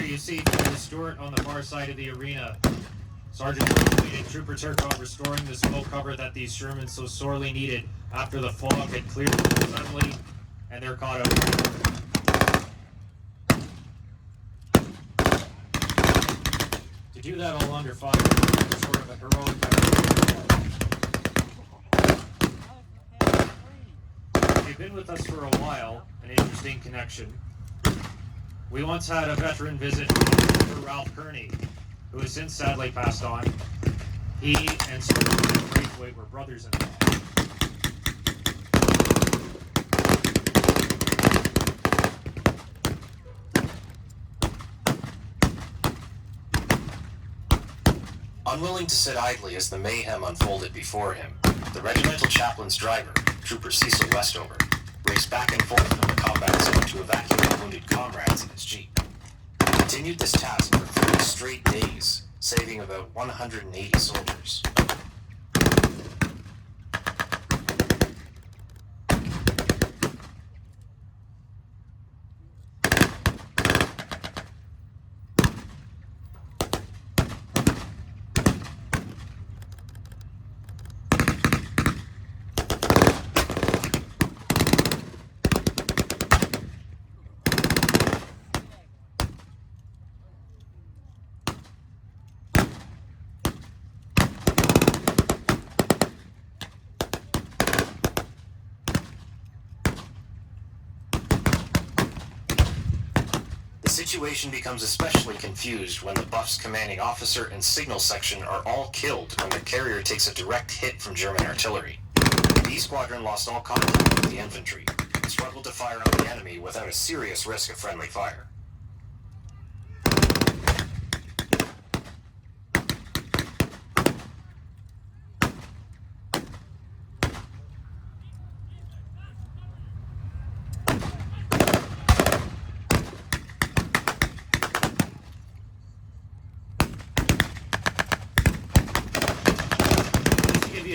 You see the Stuart on the far side of the arena. Sergeant Braithwaite and Trooper Turcott restoring the smoke cover that these Shermans so sorely needed after the fog had cleared suddenly, and they're caught out. To do that all under fire is sort of a heroic effort. If you've been with us for a while, an interesting connection. We once had a veteran visit from Ralph Kearney, who has since sadly passed on. He and Sergeant Braithwaite were brothers-in-law. Unwilling to sit idly as the mayhem unfolded before him, the regimental chaplain's driver, Trooper Cecil Westover, raced back and forth from the combat zone to evacuate wounded comrades in his jeep. He continued this task for 3 straight days, saving about 180 soldiers. The situation becomes especially confused when the Buff's commanding officer and signal section are all killed when the carrier takes a direct hit from German artillery. The B Squadron lost all contact with the infantry and struggled to fire on the enemy without a serious risk of friendly fire.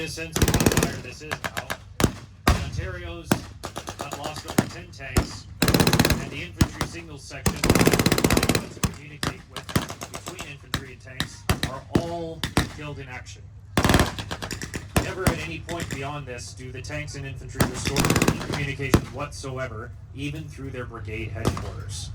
A sense of how fire this is now. The Ontarios have lost over 10 tanks, and the infantry signals section to communicate with between infantry and tanks are all killed in action. Never at any point beyond this do the tanks and infantry restore any communication whatsoever, even through their brigade headquarters.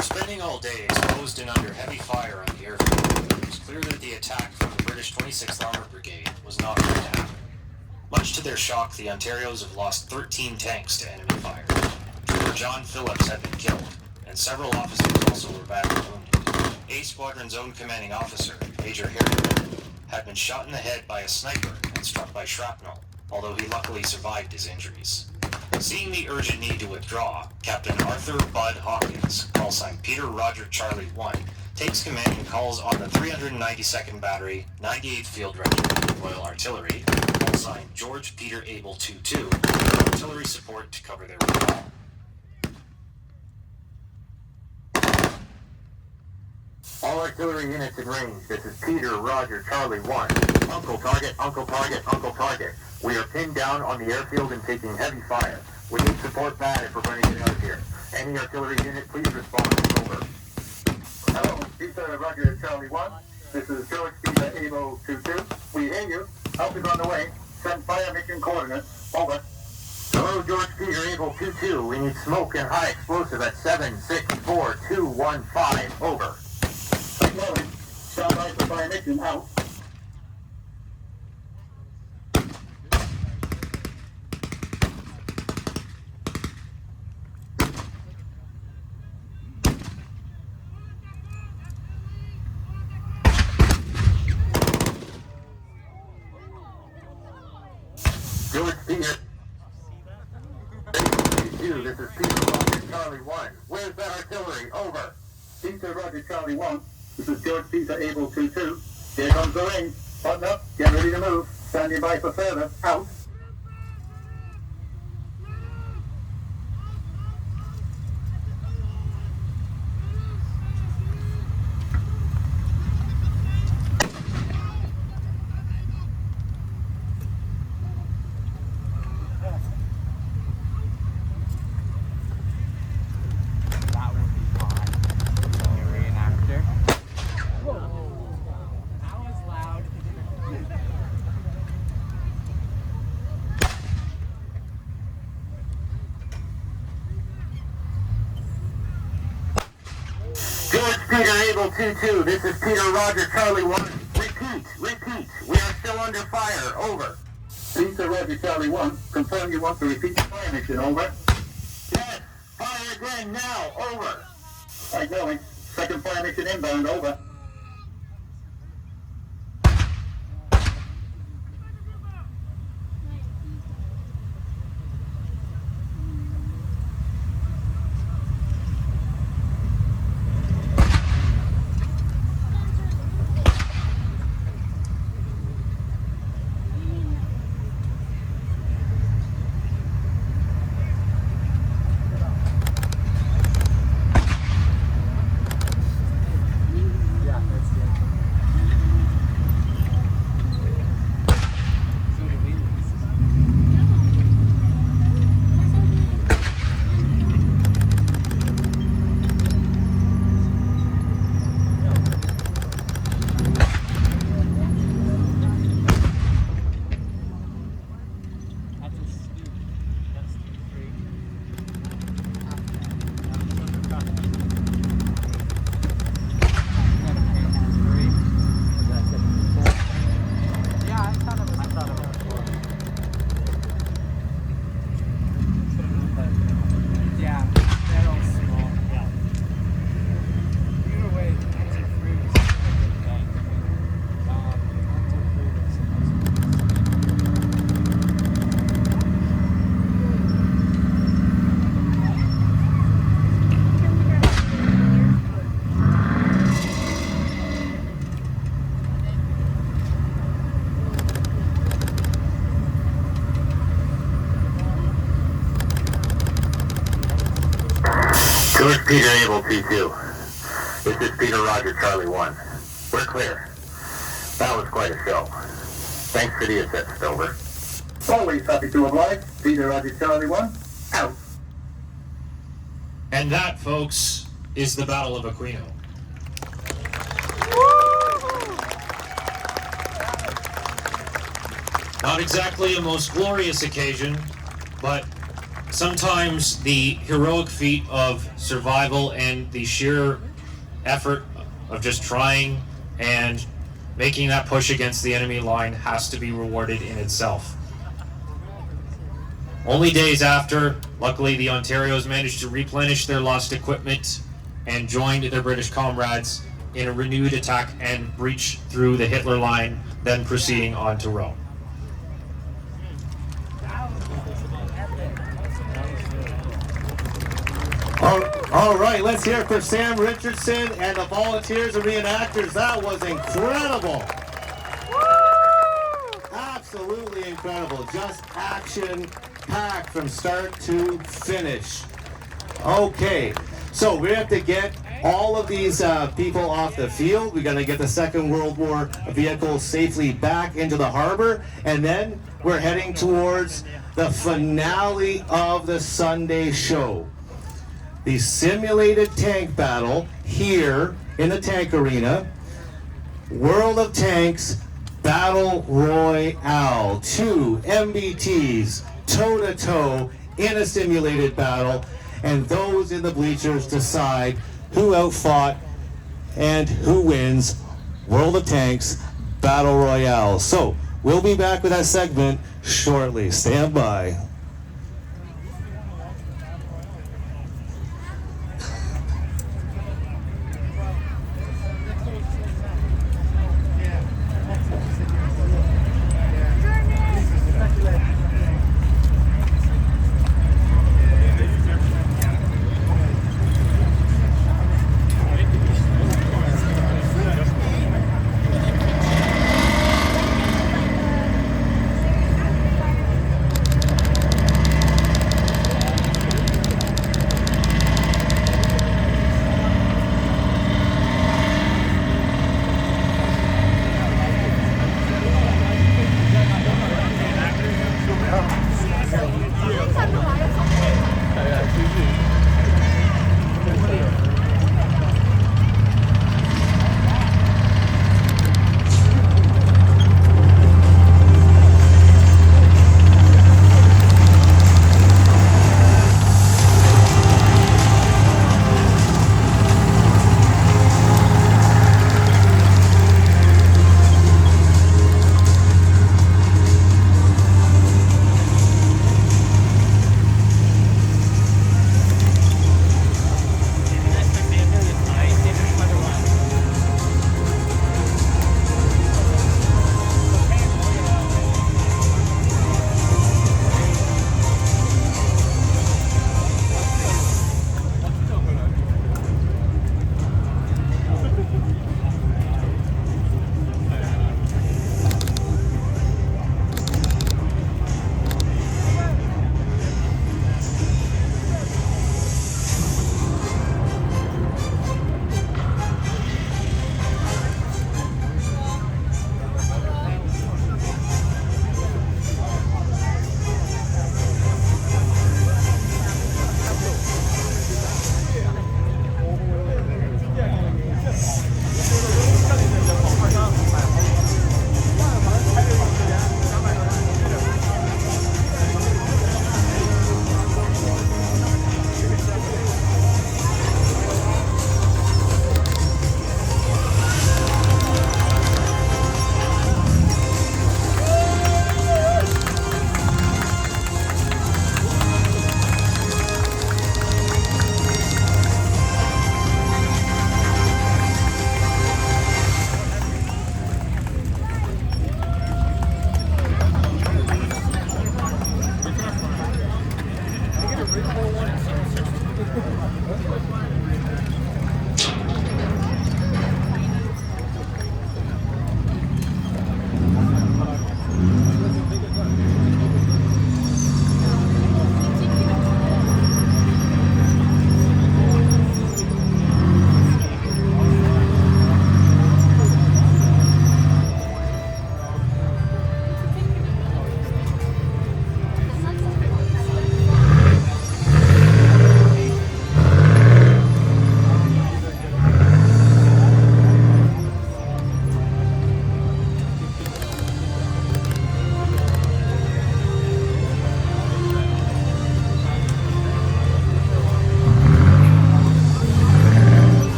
Spending all day exposed and under heavy fire on the airfield, it was clear that the attack from the British 26th Armored Brigade was not going to happen. Much to their shock, the Ontarios have lost 13 tanks to enemy fire. Trooper John Phillips had been killed, and several officers also were badly wounded. A Squadron's own commanding officer, Major Harry, had been shot in the head by a sniper and struck by shrapnel, although he luckily survived his injuries. Seeing the urgent need to withdraw, Captain Arthur Bud Hawkins, call sign Peter Roger Charlie 1, takes command and calls on the 392nd Battery, 98th Field Regiment, Royal Artillery, call sign George Peter Able 22, for artillery support to cover their withdrawal. All artillery units in range, this is Peter Roger Charlie 1. Uncle target, uncle target, uncle target. We are pinned down on the airfield and taking heavy fire. We need support bad if we're going to get out of here. Any artillery unit, please respond. Over. Hello, Peter Roger Charlie 1. This is George Peter Able 22. We hear you. Help is on the way. Send fire mission coordinates. Over. Hello, George Peter Able 22. We need smoke and high explosive at 764215. Over. Acknowledged. Stand by for fire mission out. George Peter. This is Peter Roger Charlie 1. Where's that artillery? Over. Peter Roger Charlie 1. This is George Peter Able 22. Here comes the ring. Button up. Get ready to move. Standing by for further. Out. George Peter Able 22, this is Peter Roger Charlie 1. Repeat. We are still under fire. Over. Peter Roger Charlie 1, confirm you want to repeat the fire mission. Over. Yes, fire again now. Over. Acknowledged. Second fire mission inbound. Over. George Peter Able 22. This is Peter Roger Charlie 1. We're clear. That was quite a show. Thanks for the assist, over. Always happy to oblige. Peter Roger Charlie 1. Out. And that, folks, is the Battle of Aquino. Not exactly a most glorious occasion, but sometimes the heroic feat of survival and the sheer effort of just trying and making that push against the enemy line has to be rewarded in itself. Only days after, luckily the Ontarios managed to replenish their lost equipment and joined their British comrades in a renewed attack and breach through the Hitler line, then proceeding on to Rome. All right, let's hear it for Sam Richardson and the volunteers and reenactors. That was incredible. Absolutely incredible. Just action-packed from start to finish. Okay, so we have to get all of these people off the field. We're going to get the Second World War vehicle safely back into the harbor, and then we're heading towards the finale of the Sunday show. The simulated tank battle here in the tank arena. World of Tanks Battle Royale. 2 MBTs toe-to-toe in a simulated battle, and those in the bleachers decide who outfought and who wins World of Tanks Battle Royale. So we'll be back with that segment shortly. Stand by.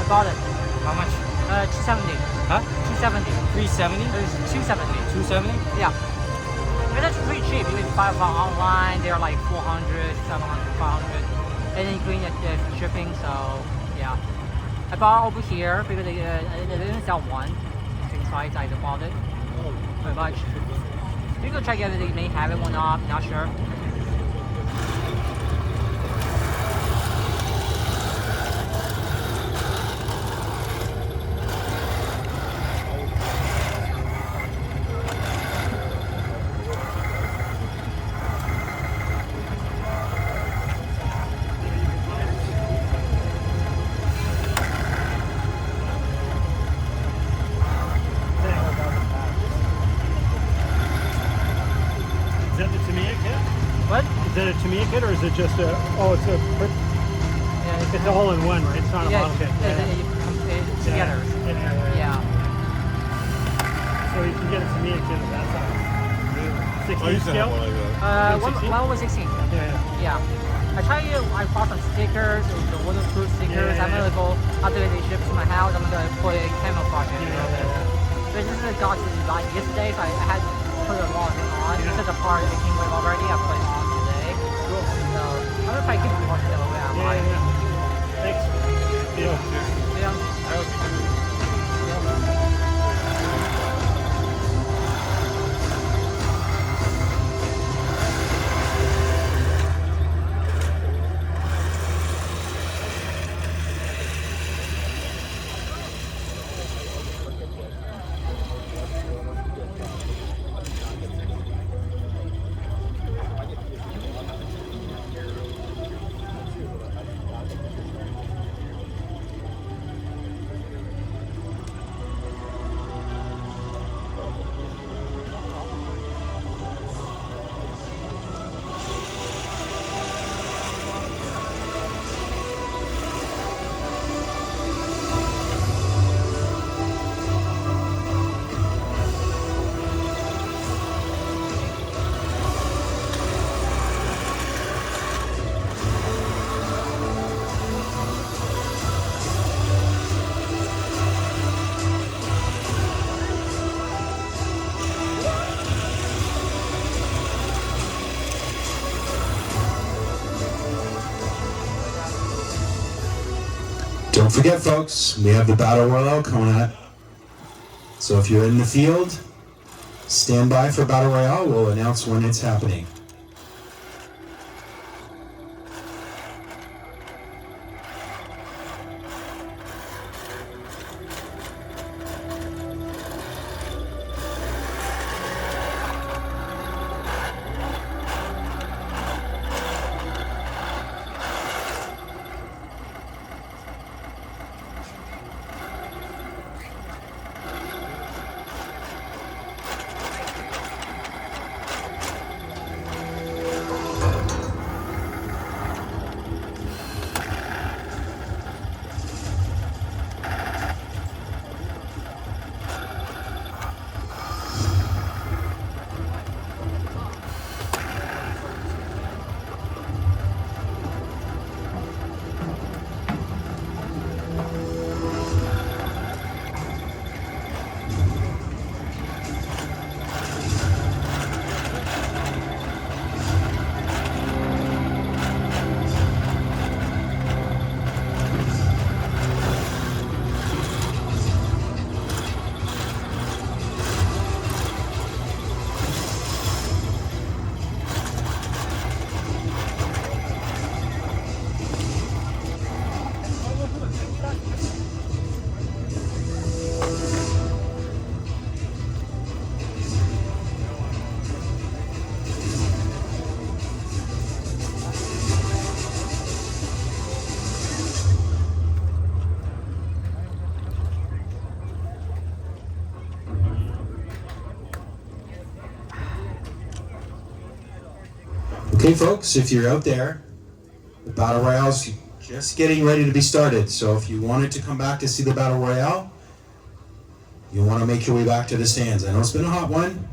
bought it. How much? 270. Huh? 270. 370? There's 270. 270? Yeah. And that's pretty cheap. You can buy from online. They're like 400, 700, 500, and then including the shipping. So yeah, I bought over here because they didn't sell one. Same size. I bought it. Very much. You can check if they may have it or not. Not sure. Is that the Tamiya kit? What? Is that a Tamiya kit or is it just a? Oh, it's a. Yeah, It's a hole-in-one, right? It's not a model kit. It's together. Yeah. So you can get a Tamiya kit of that size. 16 scale? One was 16. Yeah. I bought some stickers, the waterproof stickers. I'm gonna go after they ship to my house. I'm gonna put a camouflage in it. But this is a got to like yesterday, so I had to put a lot of it on. This is a part that came with already. I put it on today. Cool. So I'm gonna try to keep it more still. Thanks. Don't forget, folks, we have the Battle Royale coming up. So if you're in the field, stand by for Battle Royale. We'll announce when it's happening. Okay, folks, if you're out there, the Battle Royale's just getting ready to be started. So if you wanted to come back to see the Battle Royale, you'll want to make your way back to the stands. I know it's been a hot one,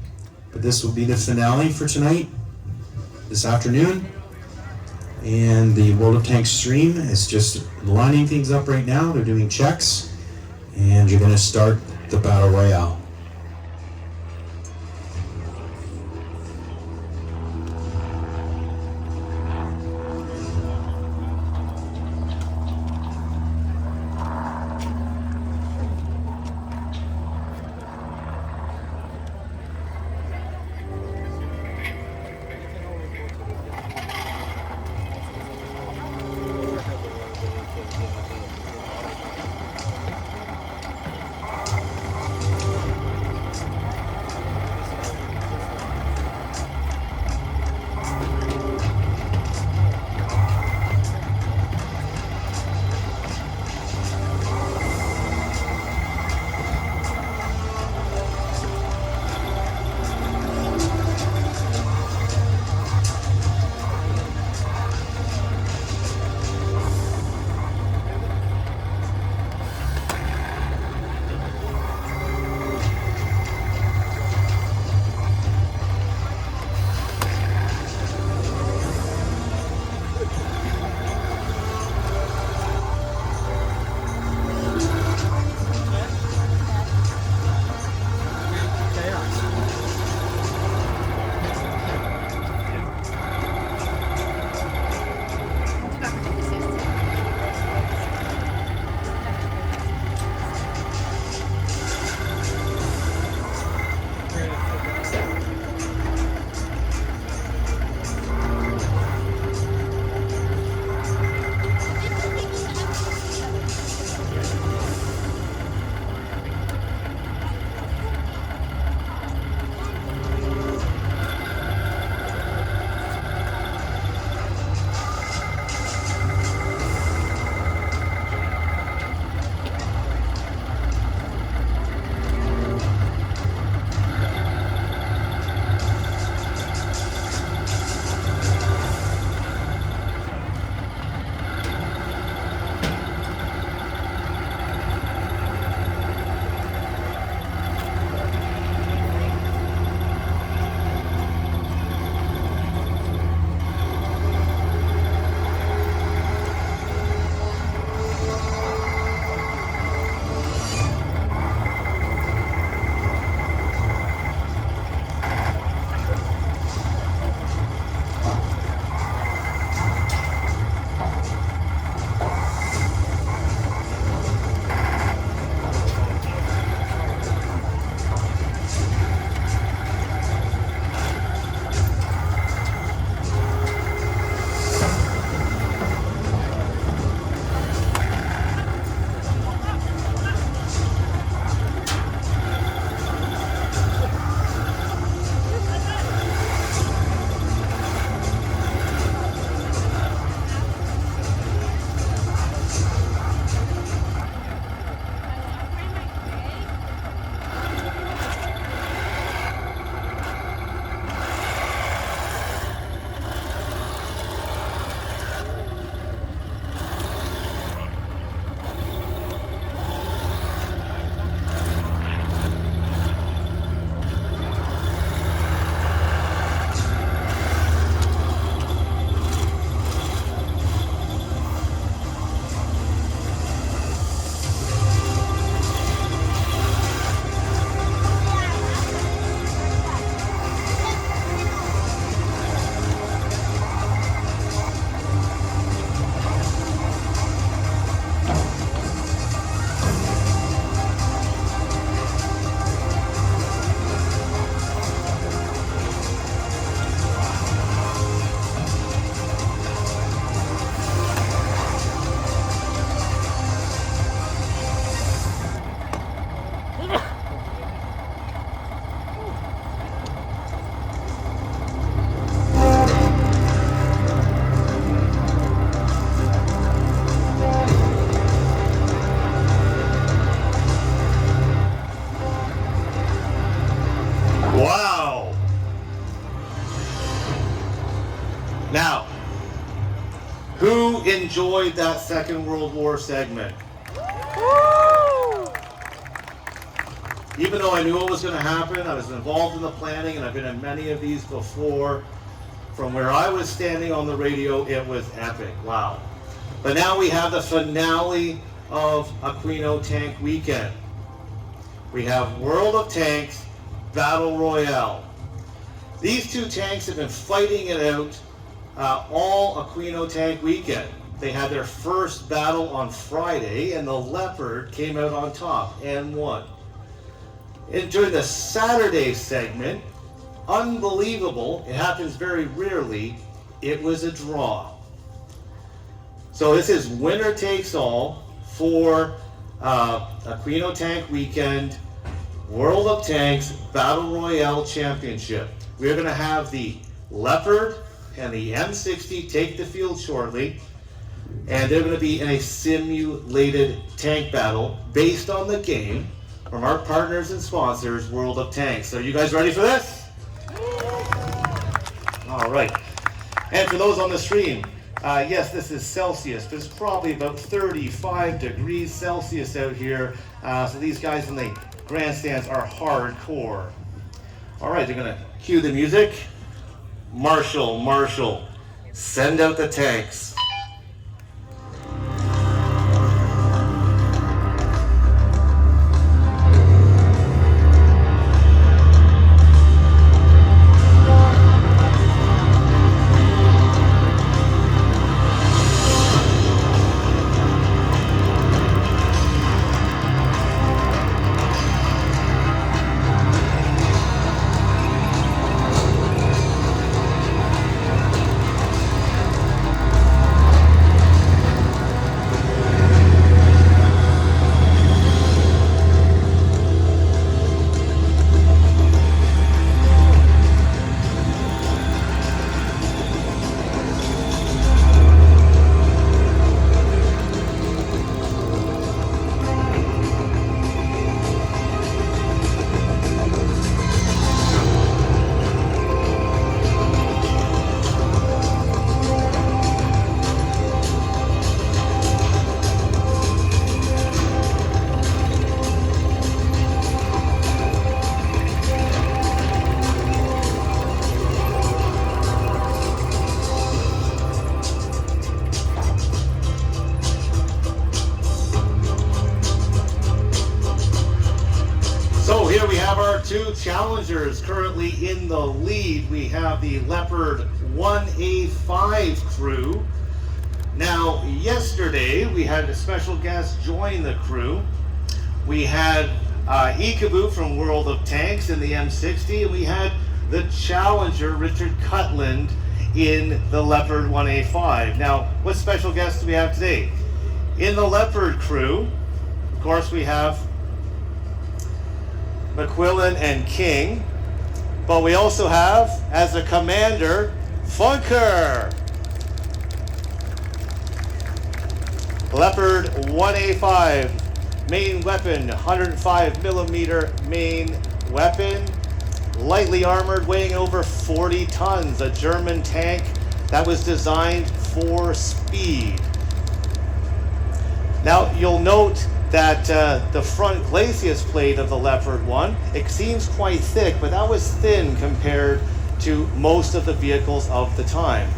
but this will be the finale for tonight, this afternoon. and the World of Tanks stream is just lining things up right now. They're doing checks, and you're going to start the Battle Royale. Now, who enjoyed that Second World War segment? Even though I knew it was going to happen, I was involved in the planning, and I've been in many of these before. From where I was standing on the radio, it was epic. Wow. But now we have the finale of Aquino Tank Weekend. We have World of Tanks Battle Royale. These two tanks have been fighting it out all Aquino Tank Weekend. They had their first battle on Friday, and the Leopard came out on top and won. And during the Saturday segment, unbelievable, it happens very rarely, it was a draw. So this is winner takes all for Aquino Tank Weekend World of Tanks Battle Royale Championship. We're going to have the Leopard and the M60 take the field shortly, and they're going to be in a simulated tank battle based on the game from our partners and sponsors, World of Tanks. So, are you guys ready for this? All right. And for those on the stream, yes, this is Celsius. There's probably about 35 degrees Celsius out here. So these guys in the grandstands are hardcore. All right, they're going to cue the music. Marshall, send out the tanks. Here we have our two challengers currently in the lead. We have the Leopard 1A5 crew. Now, yesterday we had a special guest join the crew. We had Ikaboo from World of Tanks in the M60, and we had the challenger Richard Cutland in the Leopard 1A5. Now, what special guests do we have today? In the Leopard crew, of course, we have McQuillan and King, but we also have, as a commander, Funker. Leopard 1A5, main weapon, 105 millimeter main weapon, lightly armored, weighing over 40 tons, a German tank that was designed for speed. Now, you'll note that the front glacis plate of the Leopard 1, it seems quite thick, but that was thin compared to most of the vehicles of the time.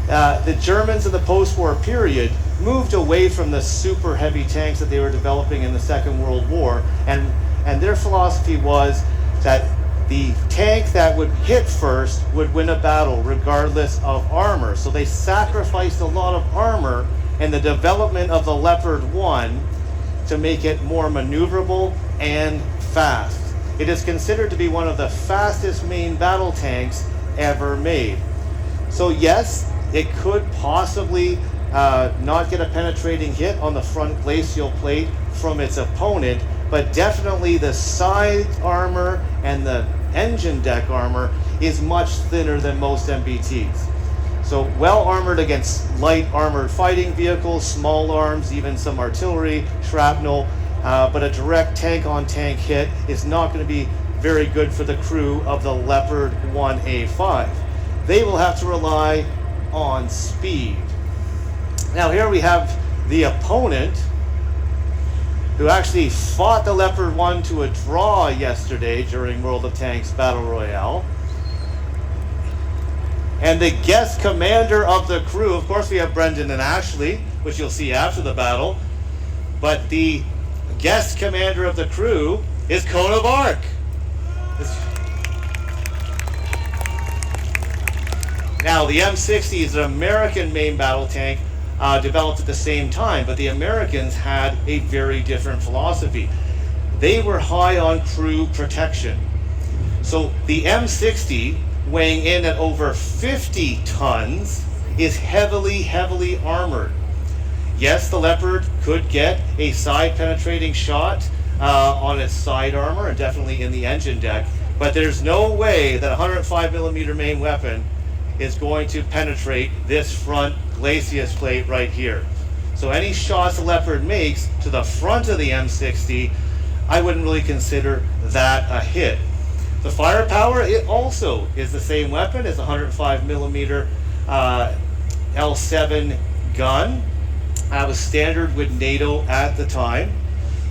The Germans in the post-war period moved away from the super heavy tanks that they were developing in the Second World War, and their philosophy was that the tank that would hit first would win a battle regardless of armor. So they sacrificed a lot of armor in the development of the Leopard 1 to make it more maneuverable and fast. It is considered to be one of the fastest main battle tanks ever made. So yes, it could possibly not get a penetrating hit on the front glacial plate from its opponent, but definitely the side armor and the engine deck armor is much thinner than most MBTs. So well armored against light armored fighting vehicles, small arms, even some artillery, shrapnel, but a direct tank-on-tank hit is not going to be very good for the crew of the Leopard 1A5. They will have to rely on speed. Now here we have the opponent who actually fought the Leopard 1 to a draw yesterday during World of Tanks Battle Royale. And the guest commander of the crew, of course we have Brendan and Ashley, which you'll see after the battle, but the guest commander of the crew is Cone of Arc. Now, the M60 is an American main battle tank developed at the same time, but the Americans had a very different philosophy. They were high on crew protection. So the M60, weighing in at over 50 tons, is heavily armored. Yes, the Leopard could get a side penetrating shot on its side armor and definitely in the engine deck, but there's no way that a 105mm main weapon is going to penetrate this front glacis plate right here. So any shots the Leopard makes to the front of the M60, I wouldn't really consider that a hit. The firepower, it also is the same weapon as a 105mm L7 gun. Was standard with NATO at the time.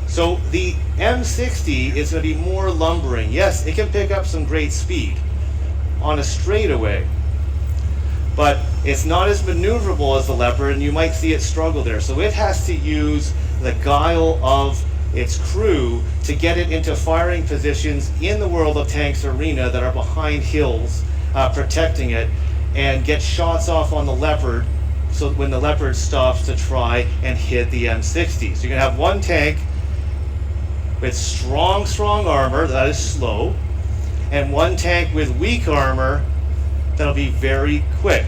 So the M60 is going to be more lumbering. Yes, it can pick up some great speed on a straightaway, but it's not as maneuverable as the Leopard, and you might see it struggle there. So it has to use the guile of its crew to get it into firing positions in the World of Tanks arena that are behind hills, protecting it, and get shots off on the Leopard, so when the Leopard stops to try and hit the M60. So you're gonna have one tank with strong armor that is slow, and one tank with weak armor that'll be very quick.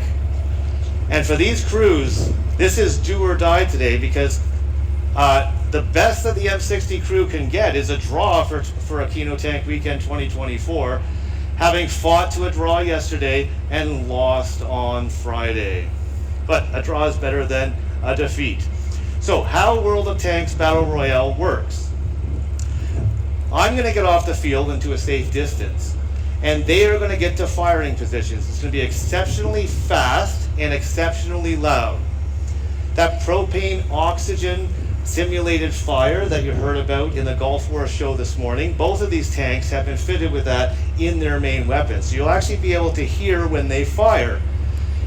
And for these crews, this is do or die today, because the best that the M60 crew can get is a draw for Aquino Tank Weekend 2024, having fought to a draw yesterday and lost on Friday. But a draw is better than a defeat. So how World of Tanks Battle Royale works. I'm going to get off the field into a safe distance, and they are going to get to firing positions. It's going to be exceptionally fast and exceptionally loud. That propane oxygen simulated fire that you heard about in the Gulf War show this morning, both of these tanks have been fitted with that in their main weapons. So you'll actually be able to hear when they fire.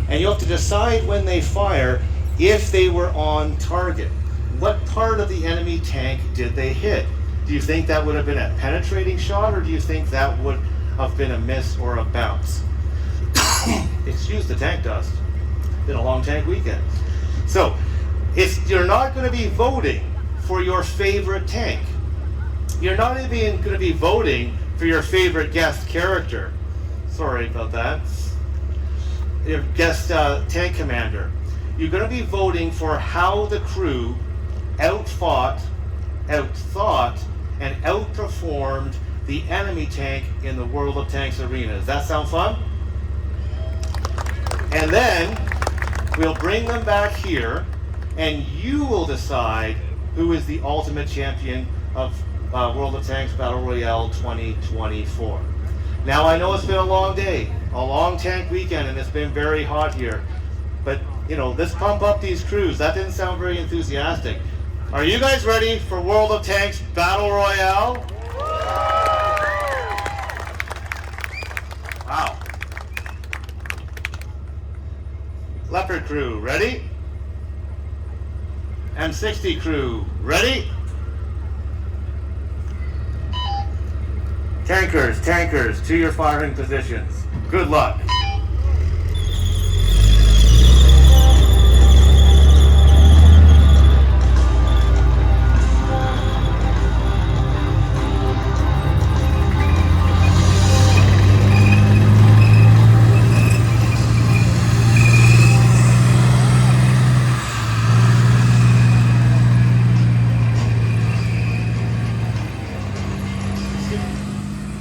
And you'll have to decide when they fire if they were on target. What part of the enemy tank did they hit? Do you think that would have been a penetrating shot, or do you think that would have been a miss or a bounce? Excuse the tank dust. Been a long tank weekend. So, you're not going to be voting for your favorite tank. You're not even going to be voting for your favorite guest character. Sorry about that. Your guest tank commander. You're going to be voting for how the crew outfought, outthought, and outperformed the enemy tank in the World of Tanks arena. Does that sound fun? And then we'll bring them back here, and you will decide who is the ultimate champion of World of Tanks Battle Royale 2024. Now, I know it's been a long day, a long tank weekend, and it's been very hot here. But, you know, let's pump up these crews. That didn't sound very enthusiastic. Are you guys ready for World of Tanks Battle Royale? Wow. Leopard crew, ready? M60 crew, ready? Tankers, to your firing positions. Good luck.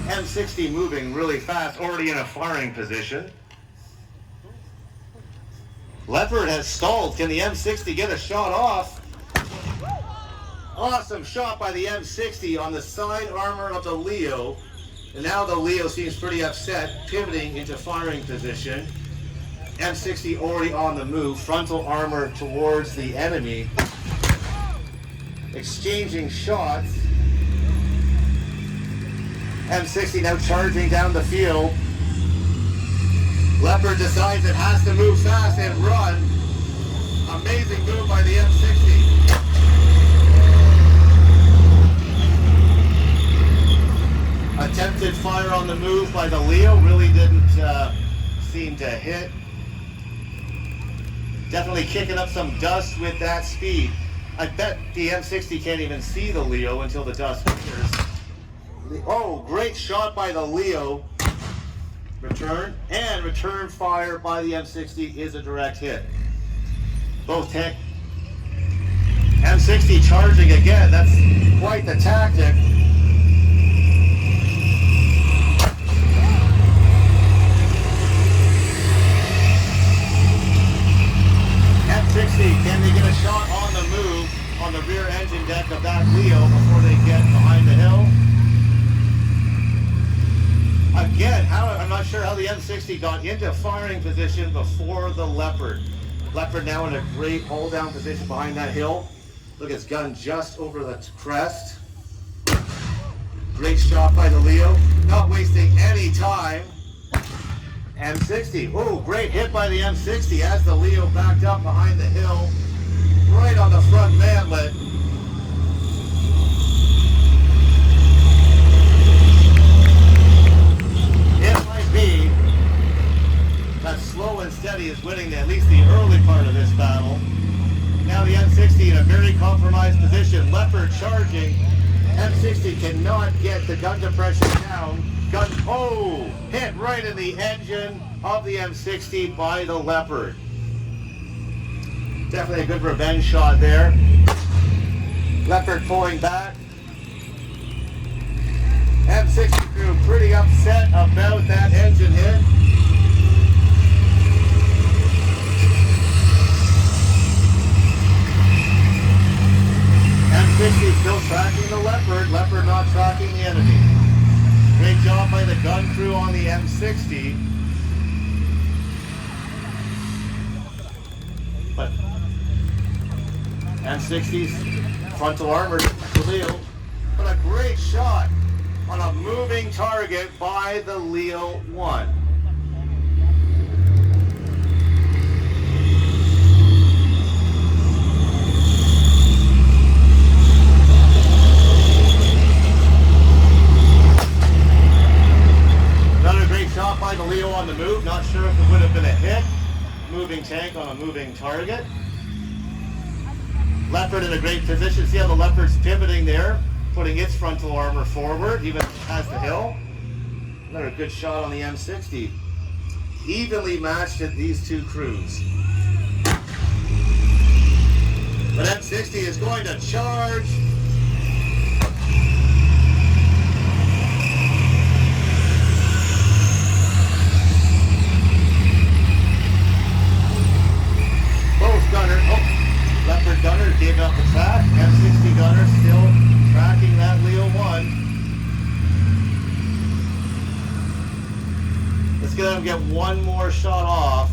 M60 moving really fast, already in a firing position. Leopard has stalled. Can the M60 get a shot off? Awesome shot by the M60 on the side armor of the Leo. And now the Leo seems pretty upset, pivoting into firing position. M60 already on the move, frontal armor towards the enemy. Exchanging shots. M60 now charging down the field. Leopard decides it has to move fast and run. Amazing move by the M60. Attempted fire on the move by the Leo, really didn't seem to hit. Definitely kicking up some dust with that speed. I bet the M60 can't even see the Leo until the dust clears. Oh, great shot by the Leo. Return fire by the M60 is a direct hit. Both tank. M60 charging again, that's quite the tactic. M60, can they get a shot on the move on the rear engine deck of that Leo before they get behind the hill? Again, I'm not sure how the M60 got into firing position before the Leopard. Leopard now in a great hold-down position behind that hill. Look, his gun just over the crest. Great shot by the Leo. Not wasting any time. M60. Oh, great hit by the M60 as the Leo backed up behind the hill. Right on the front mantlet. It might be that slow and steady is winning at least the early part of this battle. Now the M60 in a very compromised position. Leopard charging. M60 cannot get the gun depression down. Hit right in the engine of the M60 by the Leopard. Definitely a good revenge shot there. Leopard pulling back. M60 crew pretty upset about that engine hit. M60 still tracking the Leopard. Leopard not tracking the enemy. Great job by the gun crew on the M60. But M60's frontal armor, Leo. But a great shot on a moving target by the Leo 1. Another great shot by the Leo on the move. Not sure if it would have been a hit. Moving tank on a moving target. Leopard in a great position. See how the Leopard's pivoting there, putting its frontal armor forward, even past the hill. Another good shot on the M60. Evenly matched at these two crews. But M60 is going to charge. Both gunners, Leopard gunner gave up the track. M60 gunner still tracking that Leo 1. Let's get them get one more shot off,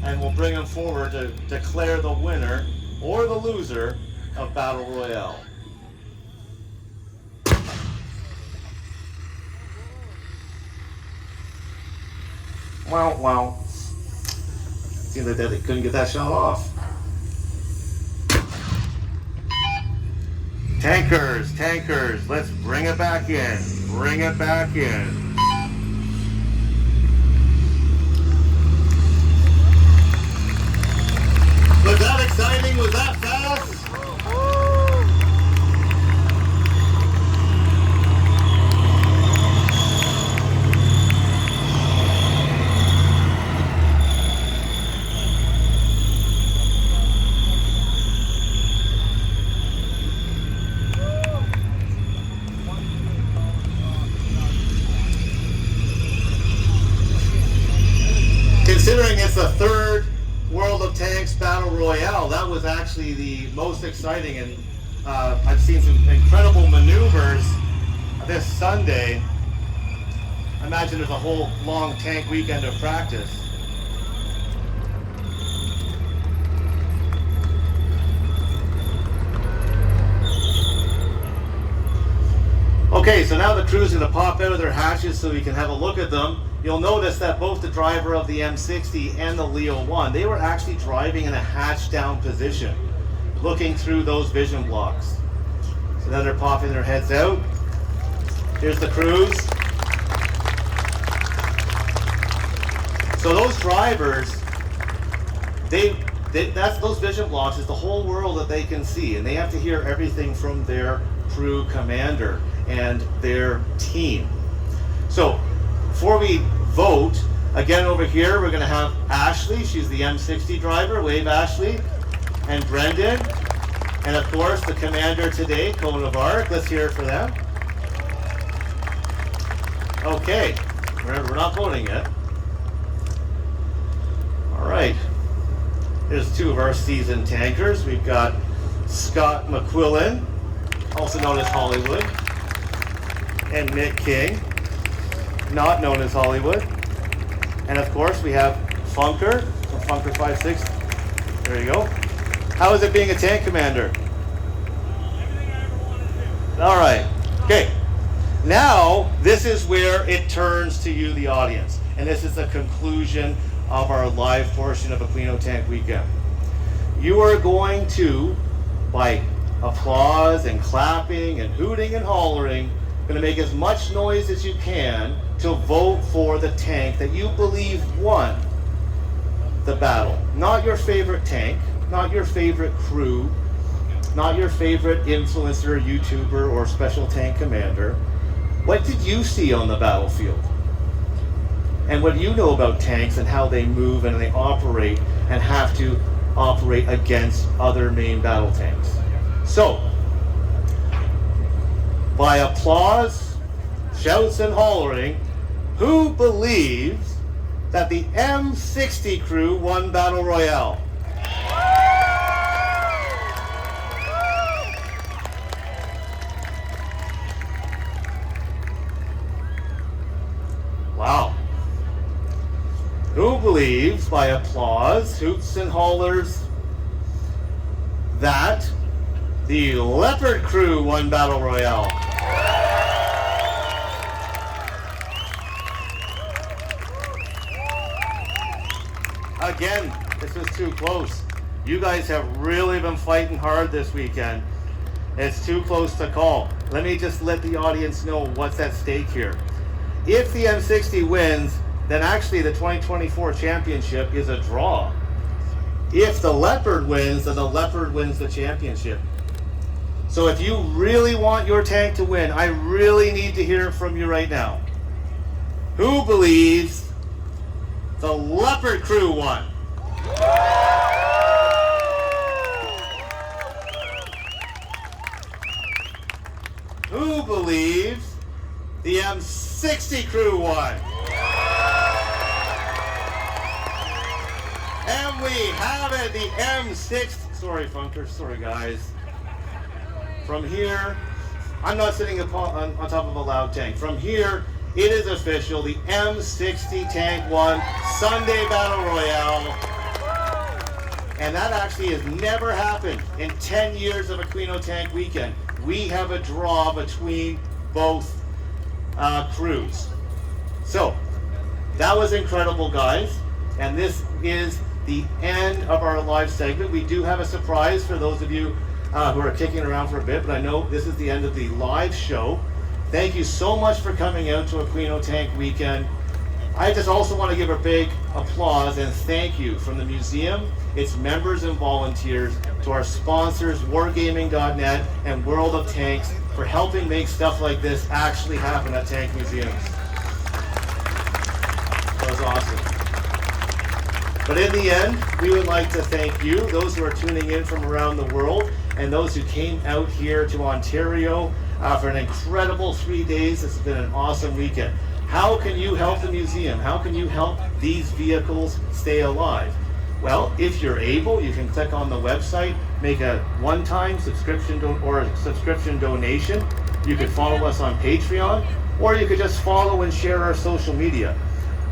and we'll bring them forward to declare the winner or the loser of Battle Royale. Wow. Seems like they couldn't get that shot off. Tankers, let's bring it back in. Bring it back in. Was that exciting? Was that fast? Considering it's the third World of Tanks Battle Royale, that was actually the most exciting, and I've seen some incredible maneuvers this Sunday. I imagine there's a whole long tank weekend of practice. Okay, so now the crew's going to pop out of their hatches so we can have a look at them. You'll notice that both the driver of the M60 and the Leo 1, they were actually driving in a hatch down position, looking through those vision blocks. So now they're popping their heads out. Here's the crews. So those drivers, that's those vision blocks is the whole world that they can see, and they have to hear everything from their crew commander and their team. So before we vote, again over here we're going to have Ashley, she's the M60 driver, wave Ashley, and Brendan, and of course the commander today, Cone of Arc. Let's hear it for them. Okay, remember we're not voting yet. All right, here's two of our seasoned tankers. We've got Scott McQuillan, also known as Hollywood, and Nick King, not known as Hollywood. And of course we have Funker from Funker 56. There you go. How is it being a tank commander? Everything I ever wanted to do. All right, okay. Now this is where it turns to you, the audience. And this is the conclusion of our live portion of Aquino Tank Weekend. You are going to, by applause and clapping and hooting and hollering, going to make as much noise as you can to vote for the tank that you believe won the battle. Not your favorite tank, not your favorite crew, not your favorite influencer, YouTuber, or special tank commander. What did you see on the battlefield? And what do you know about tanks and how they move and they operate and have to operate against other main battle tanks? So, by applause, shouts, and hollering, who believes that the M60 crew won Battle Royale? Wow. Who believes, by applause, hoots, and hollers, that the Leopard crew won Battle Royale? Again, this was too close. You guys have really been fighting hard this weekend. It's too close to call. Let me just let the audience know what's at stake here. If the M60 wins, then actually the 2024 championship is a draw. If the Leopard wins, then the Leopard wins the championship. So if you really want your tank to win, I really need to hear from you right now. Who believes the Leopard crew won? Who believes the M60 crew won? And we have it, the M6. Sorry, Funkers. Sorry, guys. From here, I'm not sitting on top of a loud tank. From here, it is official. The M60 tank won Sunday Battle Royale. And that actually has never happened in 10 years of Aquino Tank Weekend. We have a draw between both crews. So, that was incredible, guys. And this is the end of our live segment. We do have a surprise for those of you who are kicking around for a bit, but I know this is the end of the live show. Thank you so much for coming out to Aquino Tank Weekend. I just also want to give a big applause and thank you from the museum, its members and volunteers, to our sponsors, Wargaming.net and World of Tanks, for helping make stuff like this actually happen at tank museums. That was awesome. But in the end, we would like to thank you, those who are tuning in from around the world, and those who came out here to Ontario for an incredible 3 days. This has been an awesome weekend. How can you help the museum? How can you help these vehicles stay alive? Well, if you're able, you can click on the website, make a one-time subscription or a subscription donation. You could follow us on Patreon, or you could just follow and share our social media.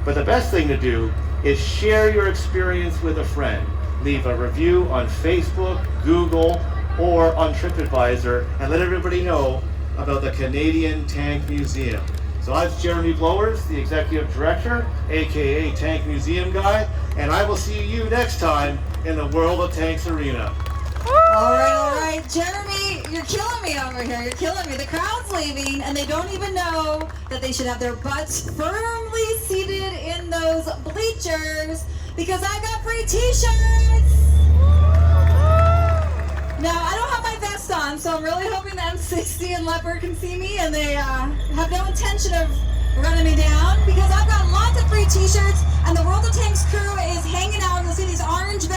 But the best thing to do is share your experience with a friend. Leave a review on Facebook, Google, or on TripAdvisor, and let everybody know about the Canadian Tank Museum. So I'm Jeremy Blowers, the Executive Director, aka Tank Museum Guy, and I will see you next time in the World of Tanks Arena. All right, Jeremy, you're killing me over here. You're killing me. The crowd's leaving, and they don't even know that they should have their butts firmly seated in those bleachers because I got free t-shirts. Now, I don't have my vest on, so I'm really hoping the M60 and Leopard can see me, and they have no intention of running me down because I've got lots of free t-shirts, and the World of Tanks crew is hanging out. You'll see these orange